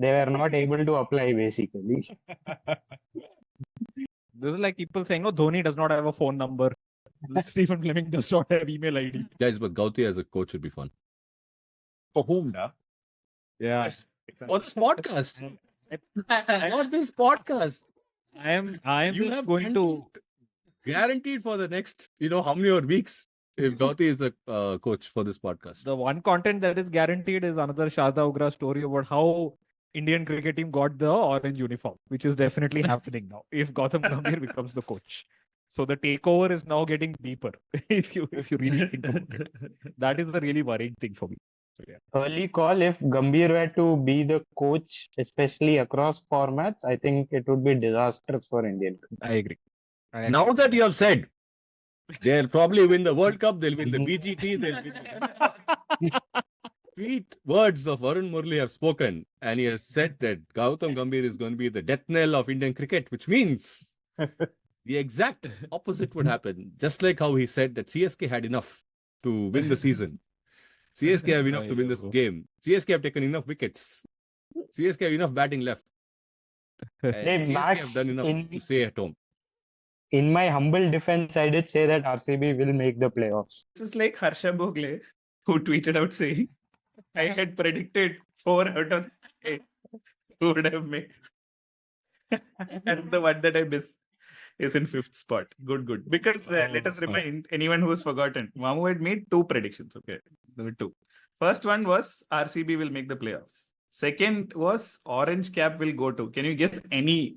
They were not able to apply, basically. This is like people saying, oh, Dhoni does not have a phone number. Stephen Fleming does not have email ID. Guys, but Gauti as a coach would be fun. For whom, da? Yeah. For this podcast. For this podcast. I am You have going to guaranteed for the next, how many more weeks if Gauti is the coach for this podcast. The one content that is guaranteed is another Sharda Ugra story about how Indian cricket team got the orange uniform, which is definitely happening now if Gautam Gambhir becomes the coach. So the takeover is now getting deeper if you really think about it. That is the really worrying thing for me. So, yeah. Early call, if Gambhir were to be the coach, especially across formats, I think it would be disastrous for Indian cricket. I agree. Now that you have said, they'll probably win the World Cup, they'll win the BGT, they'll win the... Sweet words of Varun Murali have spoken, and he has said that Gautam Gambhir is going to be the death knell of Indian cricket, which means the exact opposite would happen. Just like how he said that CSK had enough to win the season. CSK have enough to win this game. CSK have taken enough wickets. CSK have enough batting left. And Hey, CSK Max, have done enough to stay at home. in my humble defense, I did say that RCB will make the playoffs. This is like Harsha Bhogle, who tweeted out saying, I had predicted 4 out of 8 who would have made. And the one that I missed is in 5th spot. Good. Because let us remind anyone who's forgotten, Mamu had made 2 predictions. Okay, there were 2. First one was RCB will make the playoffs. Second was Orange Cap will go to. Can you guess any?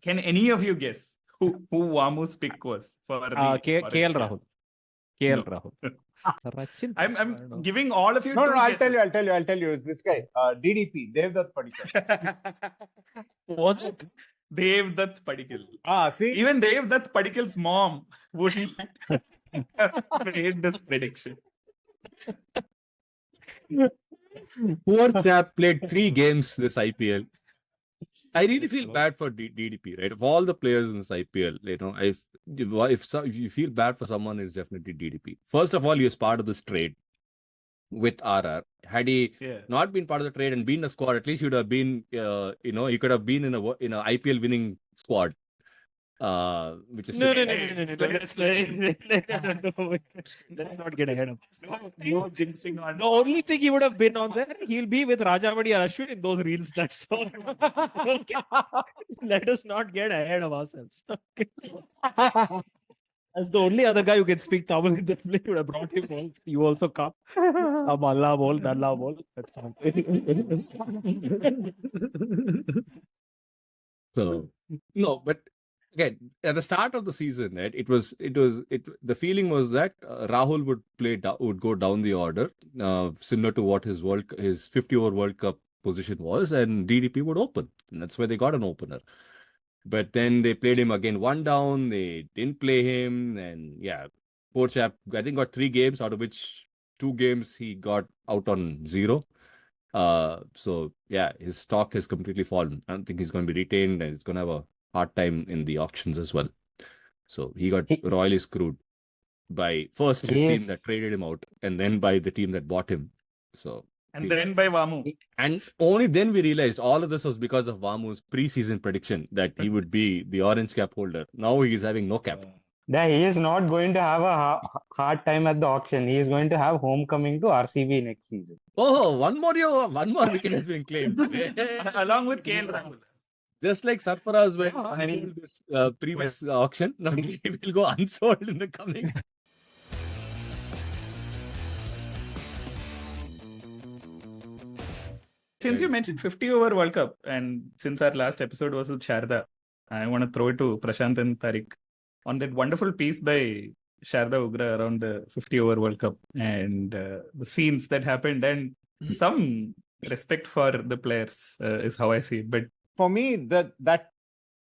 Can any of you guess who Vamu's pick was for the KL Orange Cap? Rahul. KL No. Rahul. Rachin, I don't I'm know. giving all of you No, two I'll guesses. tell you. It's this guy, DDP, Devdutt Padikkal. Was it? Devdutt Padikkal. See? Even Devdutt Padikkal's mom wouldn't have made this prediction. Poor chap played 3 games this IPL. I really feel bad for DDP, right? Of all the players in this IPL, you know, if you feel bad for someone, it's definitely DDP. First of all, he was part of this trade with RR. Had he not been part of the trade and been in a squad, at least he would have been, he could have been in a IPL winning squad. Which is No. Let's not get ahead of us. No jinxing on. The only thing he would have been on there, he'll be with Rajavadi or Ashwin in those reels. That's all. Okay. Let us not get ahead of ourselves. Okay. As the only other guy who can speak Tamil in the play, would have brought him. You also come. Ab Allah bol, Dalla bol. That's all. So no, but again, at the start of the season, right, the feeling was that Rahul would go down the order, similar to what his 50-over World Cup position was, and DDP would open. And that's why they got an opener. But then they played him again 1 down. They didn't play him, and poor chap. I think got 3 games, out of which 2 games he got out on 0. So his stock has completely fallen. I don't think he's going to be retained, and he's going to have a hard time in the auctions as well. So he got royally screwed by first his team that traded him out, and then by the team that bought him. So then by Vamu. And only then we realized all of this was because of Vamu's preseason prediction that he would be the orange cap holder. Now he is having no cap. Yeah, he is not going to have a hard time at the auction. He is going to have homecoming to RCB next season. Oh, one more wicket has been claimed. Along with KL Rahul. Just like Sarfaraz went unsold this previous auction, now he will go unsold in the coming. Since you mentioned 50-over World Cup, and since our last episode was with Sharda, I want to throw it to Prashant and Tareque on that wonderful piece by Sharda Ugra around the 50-over World Cup and the scenes that happened, and some respect for the players is how I see it. But for me, that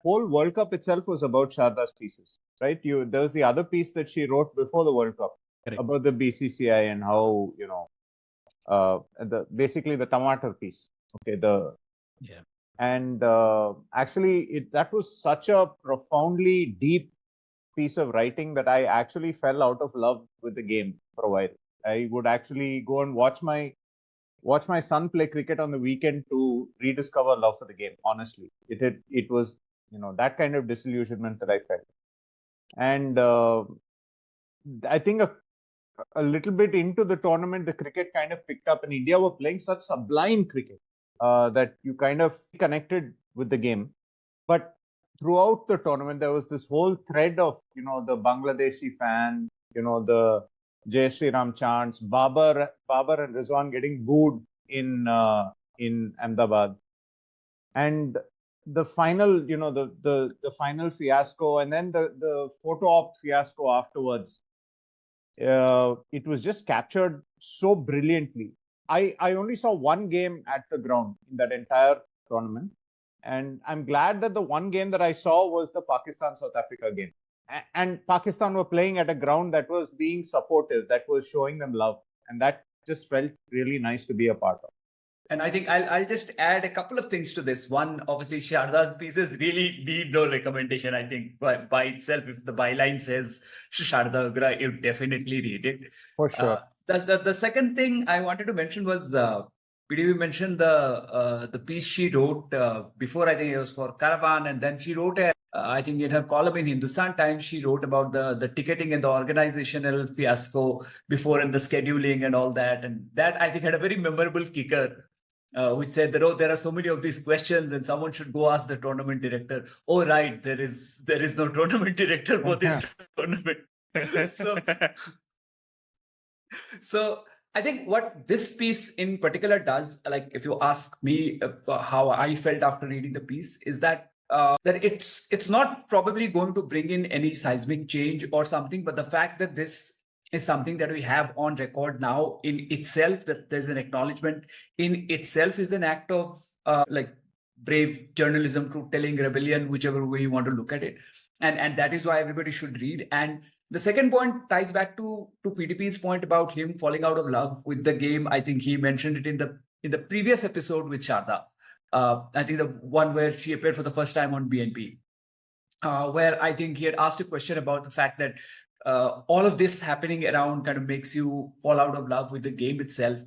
whole World Cup itself was about Sharda's pieces, right? There was the other piece that she wrote before the World Cup about the BCCI and how, basically the tomato piece. Okay, and actually that was such a profoundly deep piece of writing that I actually fell out of love with the game for a while. I would actually go and watch my son play cricket on the weekend to rediscover love for the game. Honestly, it was that kind of disillusionment that I felt, and I think a little bit into the tournament, the cricket kind of picked up, and India were playing such sublime cricket that you kind of connected with the game. But throughout the tournament, there was this whole thread of the Bangladeshi fans, the Jai Shri Ram chants, Babar and Rizwan getting booed in Ahmedabad, and the final, the final fiasco, and then the photo op fiasco afterwards. It was just captured so brilliantly. I only saw one game at the ground in that entire tournament, and I'm glad that the one game that I saw was the Pakistan-South Africa game. And Pakistan were playing at a ground that was being supportive, that was showing them love, and that just felt really nice to be a part of. And I think I'll just add a couple of things to this. One, obviously, Sharda's pieces really need no recommendation. I think by itself, if the byline says Sharda Ugra, you definitely read it. For sure. The second thing I wanted to mention was, PDV mentioned the piece she wrote before. I think it was for Caravan, and then she wrote a I think in her column in Hindustan Times, she wrote about the ticketing and the organizational fiasco before and the scheduling and all that. And that I think had a very memorable kicker, which said that, oh, there are so many of these questions and someone should go ask the tournament director. Oh, right, there is no tournament director for this tournament. So I think what this piece in particular does, like if you ask me how I felt after reading the piece, is that it's not probably going to bring in any seismic change or something, but the fact that this is something that we have on record now in itself, that there's an acknowledgement in itself, is an act of like brave journalism, truth-telling, rebellion, whichever way you want to look at it. And that is why everybody should read. And the second point ties back to PDP's point about him falling out of love with the game. I think he mentioned it in the previous episode with Sharda. I think the one where she appeared for the first time on BNP, where I think he had asked a question about the fact that all of this happening around kind of makes you fall out of love with the game itself.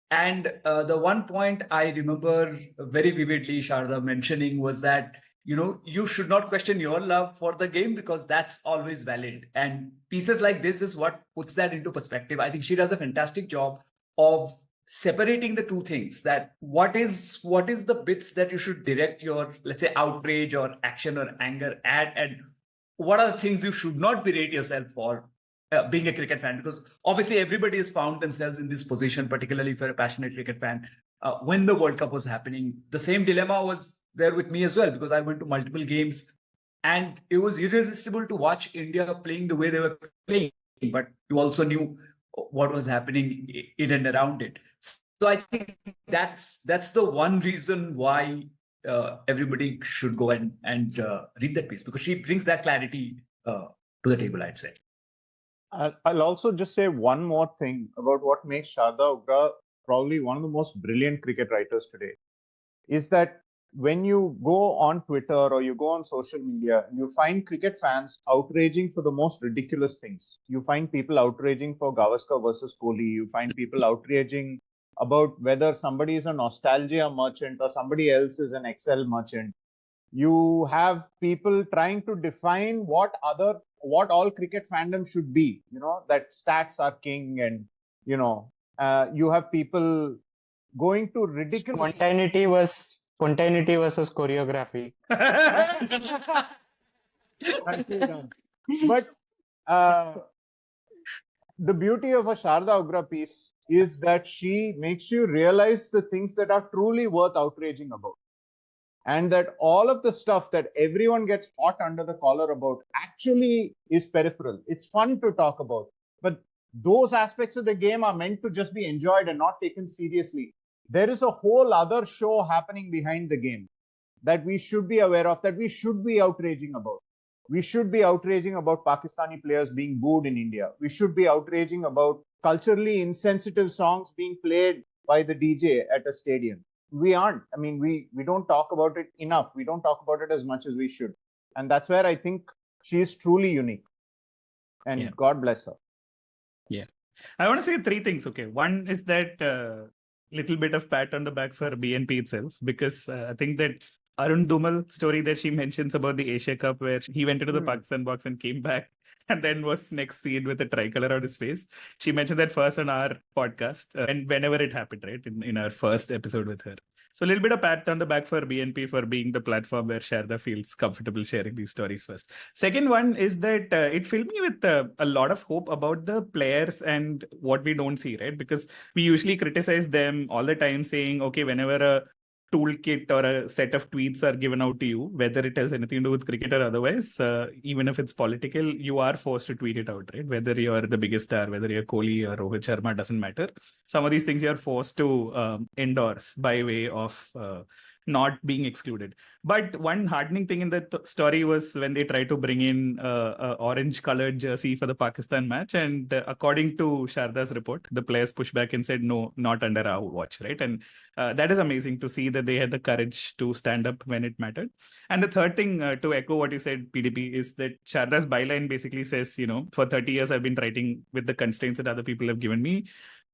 And the one point I remember very vividly Sharda mentioning was that, you should not question your love for the game because that's always valid. And pieces like this is what puts that into perspective. I think she does a fantastic job of separating the two things, that what is the bits that you should direct your, let's say, outrage or action or anger at, and what are the things you should not berate yourself for being a cricket fan, because obviously everybody has found themselves in this position, particularly if you're a passionate cricket fan. When the World Cup was happening, the same dilemma was there with me as well, because I went to multiple games and it was irresistible to watch India playing the way they were playing, but you also knew what was happening in and around it. So I think that's the one reason why everybody should go and read that piece, because she brings that clarity to the table, I'd say. I'll also just say one more thing about what makes Sharda Ugra probably one of the most brilliant cricket writers today, is that when you go on Twitter or you go on social media, you find cricket fans outraging for the most ridiculous things. You find people outraging for Gavaskar versus Kohli. You find people outraging about whether somebody is a nostalgia merchant or somebody else is an Excel merchant. You have people trying to define what all cricket fandom should be, that stats are king, and you have people going to ridiculous Spontaneity versus choreography. But the beauty of a Sharda Ugra piece is that she makes you realize the things that are truly worth outraging about. And that all of the stuff that everyone gets hot under the collar about actually is peripheral. It's fun to talk about. But those aspects of the game are meant to just be enjoyed and not taken seriously. There is a whole other show happening behind the game that we should be aware of, that we should be outraging about. We should be outraging about Pakistani players being booed in India. We should be outraging about culturally insensitive songs being played by the DJ at a stadium. We aren't. I mean, we don't talk about it enough. We don't talk about it as much as we should. And that's where I think she is truly unique. And God bless her. Yeah. I want to say three things. Okay. One is that little bit of pat on the back for BNP itself, because I think that Arun Dumal story that she mentions about the Asia Cup, where he went into the Pakistan box and came back and then was next seen with a tricolor on his face. She mentioned that first on our podcast and whenever it happened, right, in our first episode with her. So a little bit of pat on the back for BNP for being the platform where Sharda feels comfortable sharing these stories first. Second one is that it filled me with a lot of hope about the players and what we don't see, right? Because we usually criticize them all the time saying, okay, whenever a toolkit or a set of tweets are given out to you, whether it has anything to do with cricket or otherwise, even if it's political, you are forced to tweet it out, right? Whether you're the biggest star, whether you're Kohli or Rohit Sharma, doesn't matter. Some of these things you're forced to endorse by way of not being excluded. But one heartening thing in the story was when they tried to bring in a orange colored jersey for the Pakistan match. And according to Sharda's report, the players pushed back and said, no, not under our watch, right? And that is amazing to see that they had the courage to stand up when it mattered. And the third thing, to echo what you said, PDP, is that Sharda's byline basically says, for 30 years, I've been writing with the constraints that other people have given me.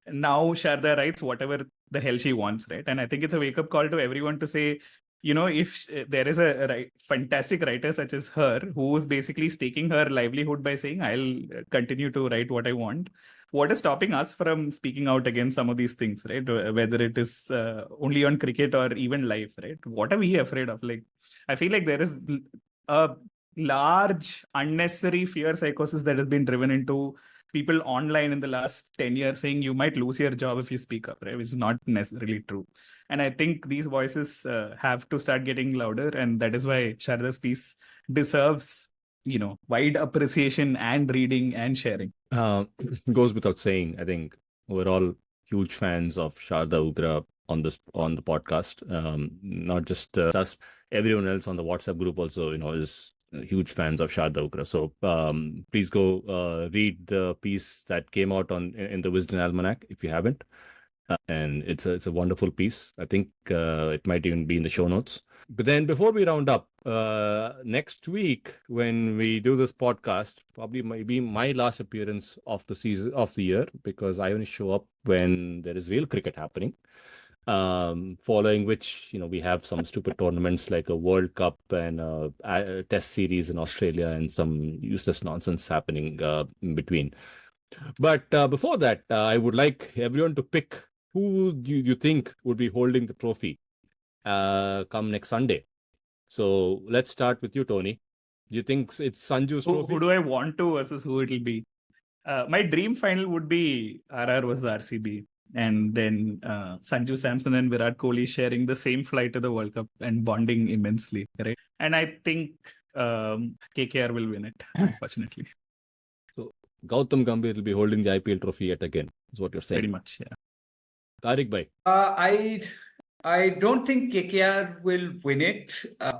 Now Sharda writes whatever the hell she wants, right? And I think it's a wake-up call to everyone to say, if there is a fantastic writer such as her, who is basically staking her livelihood by saying, I'll continue to write what I want. What is stopping us from speaking out against some of these things, right? Whether it is only on cricket or even life, right? What are we afraid of? Like, I feel like there is a large unnecessary fear psychosis that has been driven into people online in the last 10 years, saying you might lose your job if you speak up, right? Which is not necessarily true. And I think these voices have to start getting louder. And that is why Sharda's piece deserves, wide appreciation and reading and sharing. Goes without saying, I think we're all huge fans of Sharda Ugra on the podcast. Not just us, everyone else on the WhatsApp group also, is huge fans of Sharda Ugra. So please go read the piece that came out in the Wisden Almanac if you haven't. And it's a wonderful piece. I think it might even be in the show notes. But then before we round up, next week when we do this podcast, probably might be my last appearance of the year, because I only show up when there is real cricket happening. Following which, we have some stupid tournaments like a World Cup and a test series in Australia and some useless nonsense happening in between. But before that, I would like everyone to pick who you think would be holding the trophy come next Sunday. So let's start with you, Tony. Do you think it's Sanju's trophy? Who do I want to versus who it'll be? My dream final would be RR versus RCB. And then Sanju Samson and Virat Kohli sharing the same flight to the World Cup and bonding immensely, right? And I think KKR will win it, unfortunately. So Gautam Gambhir will be holding the IPL trophy yet again, is what you're saying. Pretty much, yeah. Tariq bhai. I don't think KKR will win it.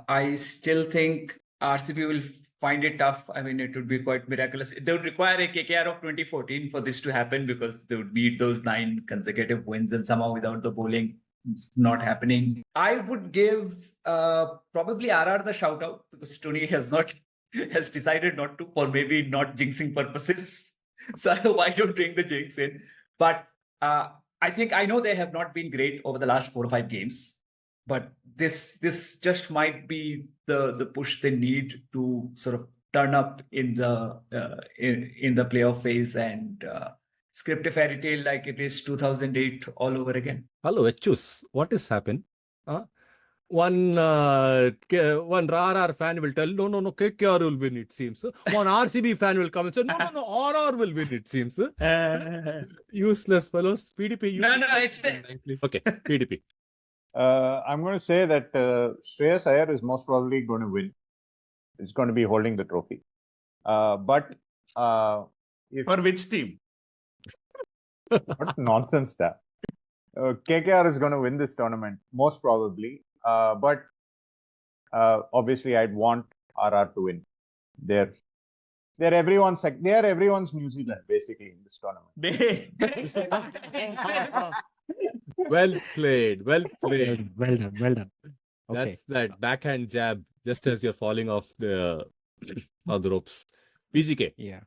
I still think RCB will find it tough. I mean, it would be quite miraculous. They would require a KKR of 2014 for this to happen, because they would beat those 9 consecutive wins, and somehow without the bowling not happening. I would give probably RR the shout out, because Tony has decided not to, or maybe not jinxing purposes. So why don't bring the jinx in? But I know they have not been great over the last 4 or 5 games, but this just might be the push they need to sort of turn up in the playoff phase and script a fairy tale like it is 2008 all over again. Hello, Echus. What has happened? One RR fan will tell, no, KKR will win, it seems. One RCB fan will come and say, no, RR will win, it seems. Useless fellows. PDP. No, it's okay, PDP. I'm going to say that Shreyas Iyer is most probably going to win. It's going to be holding the trophy. But for which team? What nonsense stuff. KKR is going to win this tournament, most probably. But obviously, I'd want RR to win. They're everyone's New Zealand basically in this tournament. Well played. Well done. Okay. That's that backhand jab, just as you're falling off the ropes. PGK.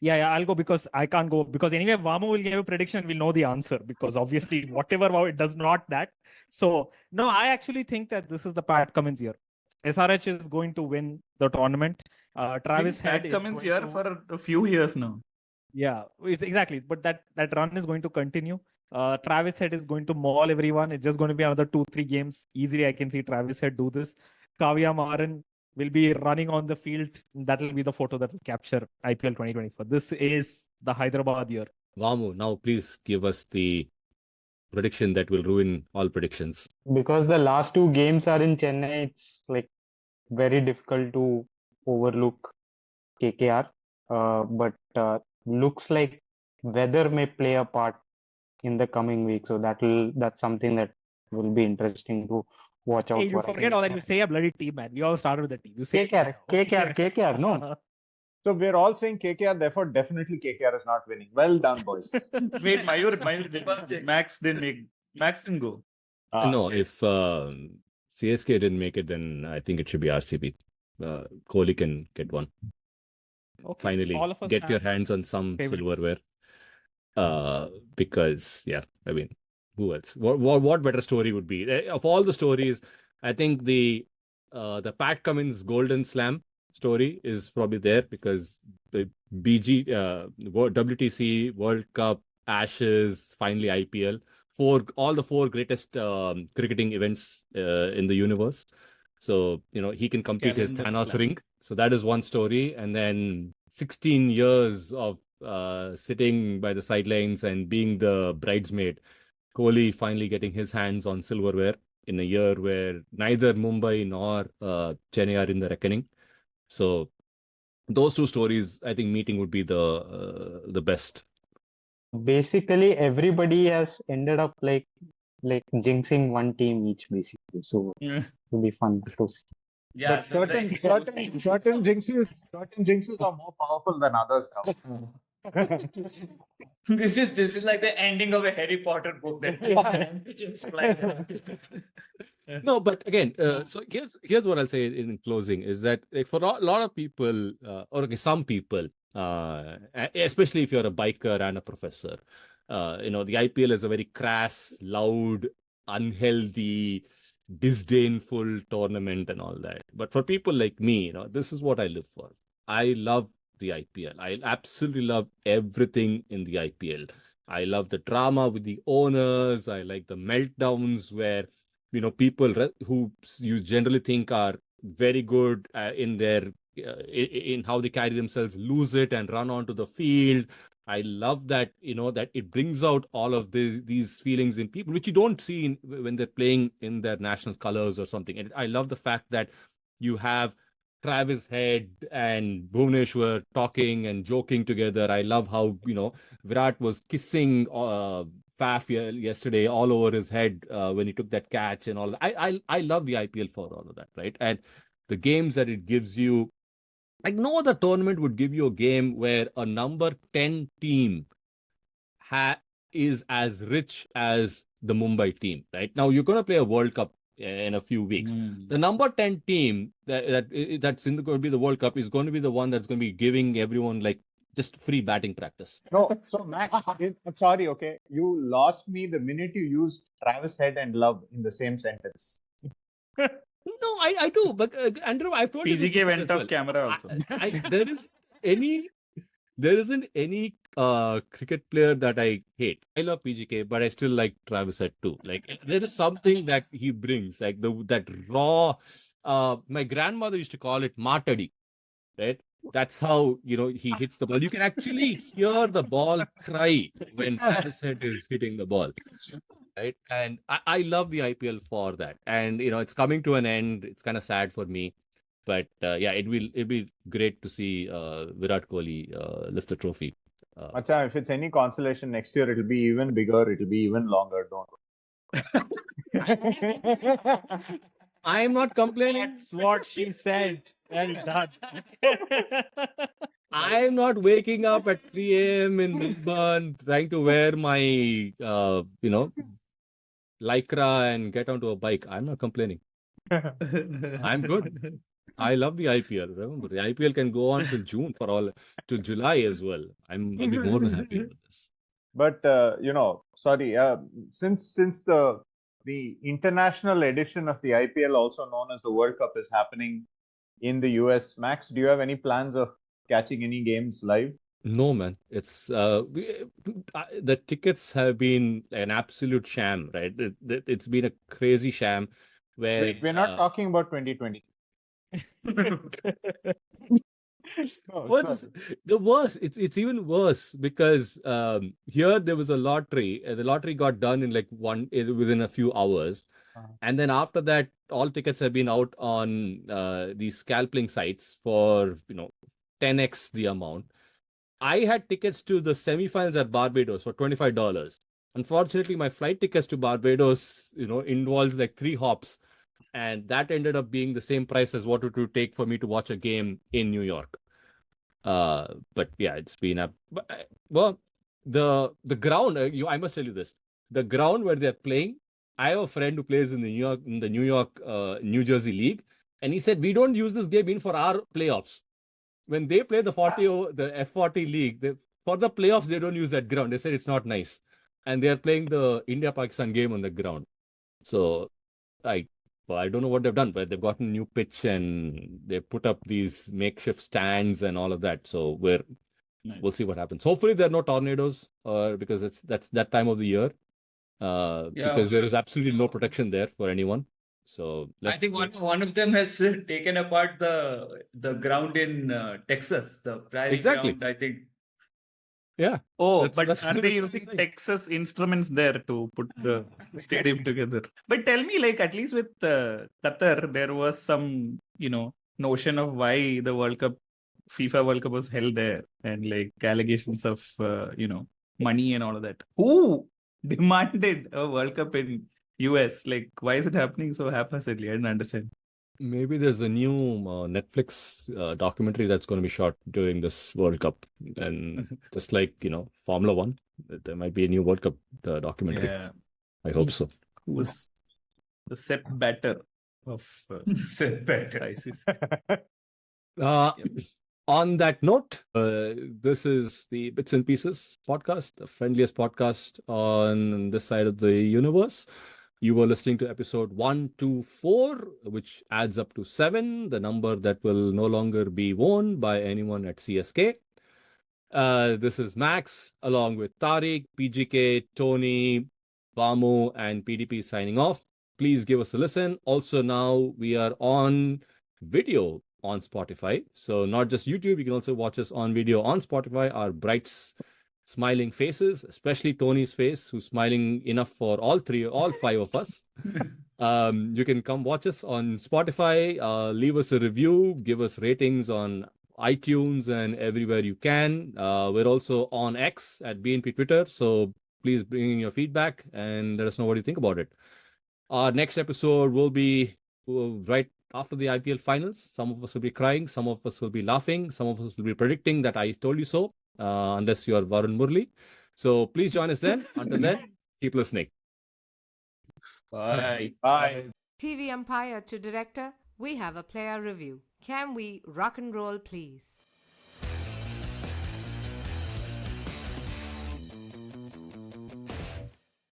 Yeah, I'll go because I can't go. Because anyway, Vamu will give a prediction. We'll know the answer, because obviously, whatever it does not that. So, no, I actually think that this is the Pat Cummins year. SRH is going to win the tournament. Travis Head Pat Cummins year for a few years now. Yeah, exactly. But that run is going to continue. Travis Head is going to maul everyone. It's just going to be another 2-3 games. Easily, I can see Travis Head do this. Kavya Maran will be running on the field. That will be the photo that will capture IPL 2024. This is the Hyderabad year. Vamu, now please give us the prediction that will ruin all predictions. Because the last 2 games are in Chennai, it's like very difficult to overlook KKR. But looks like weather may play a part in the coming week. So that's something that will be interesting to watch out Hey, you for. forget all that. You say a bloody team, man. We all started with the team. You say KKR, no. So we're all saying KKR, therefore definitely KKR is not winning. Well done, boys. Wait, Mayur didn't. Max didn't go. No, if CSK didn't make it, then I think it should be RCB. Kohli can get one. Okay. Finally, All of us get have your hands on some favorite. silverware. Because, yeah, I mean, who else? What better story would be? Of all the stories, I think the Pat Cummins Golden Slam story is probably there because the WTC, World Cup, Ashes, finally IPL, all the four greatest cricketing events in the universe. So, he can complete his Calendar Thanos slam. ring. So that is one story. And then 16 years of sitting by the sidelines and being the bridesmaid. Kohli finally getting his hands on silverware in a year where neither Mumbai nor Chennai are in the reckoning. So those two stories, I think meeting would be the best. Basically, everybody has ended up like jinxing one team each, basically. So Yeah. it will be fun to see. Yeah, But so it's certain like- certain jinxes are more powerful than others now. This is like the ending of a Harry Potter book that just fly around. No, but again, so here's what I'll say in closing is that like, for a lot of people, or okay, some people, especially if you're a biker and a professor, the IPL is a very crass, loud, unhealthy, disdainful tournament and all that. But for people like me, this is what I live for. I love the IPL. I absolutely love everything in the IPL. I love the drama with the owners. I like the meltdowns where people who you generally think are very good in their in how they carry themselves lose it and run onto the field. I love that that it brings out all of these feelings in people which you don't see when they're playing in their national colors or something. And I love the fact that you have Travis Head and Bhuvneshwar talking and joking together. I love how Virat was kissing Faf yesterday all over his head when he took that catch and all. I love the IPL for all of that, right? And the games that it gives you, like no other tournament would give you a game where a number 10 team is as rich as the Mumbai team, right? Now you're going to play a World Cup in a few weeks. The number 10 going to be the World Cup is going to be the one that's going to be giving everyone like just free batting practice. No, so Max, I'm sorry, okay. You lost me the minute you used Travis Head and Love in the same sentence. No, I do, but Andrew, I've told you this PGK before went as off well. camera also. There isn't any cricket player that I hate. I love PGK, but I still like Travis Head too. Like there is something that he brings, like that raw. My grandmother used to call it matadi, right? That's how he hits the ball. You can actually hear the ball cry when Travis Head is hitting the ball. Right. And I love the IPL for that. And it's coming to an end. It's kind of sad for me. But yeah, it'll be great to see Virat Kohli lift the trophy. Macha, if it's any consolation, next year it'll be even bigger, it'll be even longer. Don't I am not complaining. That's what she said. Well done. I am not waking up at 3 a.m. in Melbourne trying to wear my lycra and get onto a bike. I'm not complaining. I'm good. I love the IPL. Remember, the IPL can go on till June till July as well. I'll be more than happy with this. But sorry, since the international edition of the IPL, also known as the World Cup, is happening in the US, Max, do you have any plans of catching any games live? No, man. It's the tickets have been an absolute sham, right? It's been a crazy sham. Where We're not talking about 2020. The worst? It's even worse because here there was a lottery. The lottery got done in like within a few hours, and then after that, all tickets have been out on these scalping sites for 10x the amount. I had tickets to the semifinals at Barbados for $25. Unfortunately, my flight tickets to Barbados, involves like 3 hops. And that ended up being the same price as what it would take for me to watch a game in New York. But yeah, it's been well, the ground. I must tell you this: the ground where they're playing. I have a friend who plays in the New York, New Jersey League, and he said we don't use this game in for our playoffs. When they play the F40 league, for the playoffs they don't use that ground. They said it's not nice, and they are playing the India-Pakistan game on the ground. So, Well, I don't know what they've done, but they've gotten a new pitch and they put up these makeshift stands and all of that. So we'll see what happens. Hopefully there are no tornadoes, because that's that time of the year. Because there is absolutely no protection there for anyone. So I think one of them has taken apart the ground in Texas, the prairie Exactly. ground. I think. Yeah. Oh, That's- but that's- are that's they what I'm using saying. Texas instruments there to put the stadium together? But tell me, like, at least with Qatar, there was some, notion of why the FIFA World Cup was held there, and like allegations of, money and all of that. Who demanded a World Cup in US? Like, why is it happening so haphazardly? I didn't understand. Maybe there's a new Netflix documentary that's going to be shot during this World Cup, and just like Formula One, there might be a new World Cup documentary. Yeah, I hope so. who was the Sepp Blatter of Better. ICC? On that note, this is the Bits and Pieces podcast, the friendliest podcast on this side of the universe. You were listening to episode 124, which adds up to 7, the number that will no longer be worn by anyone at CSK. This is Max, along with Tariq, PGK, Tony, Bamu, and PDP signing off. Please give us a listen. Also, now we are on video on Spotify. So not just YouTube, you can also watch us on video on Spotify. Our bright, smiling faces, especially Tony's face, who's smiling enough for all 5 of us. You can come watch us on Spotify, leave us a review, give us ratings on iTunes and everywhere you can. We're also on X at BNP Twitter. So please bring in your feedback and let us know what you think about it. Our next episode will be right after the IPL finals. Some of us will be crying, some of us will be laughing, some of us will be predicting that I told you so, unless you are Varun Murali. So please join us then. Until then, keep listening. Bye. Bye. TV umpire to director, we have a player review. Can we rock and roll, please?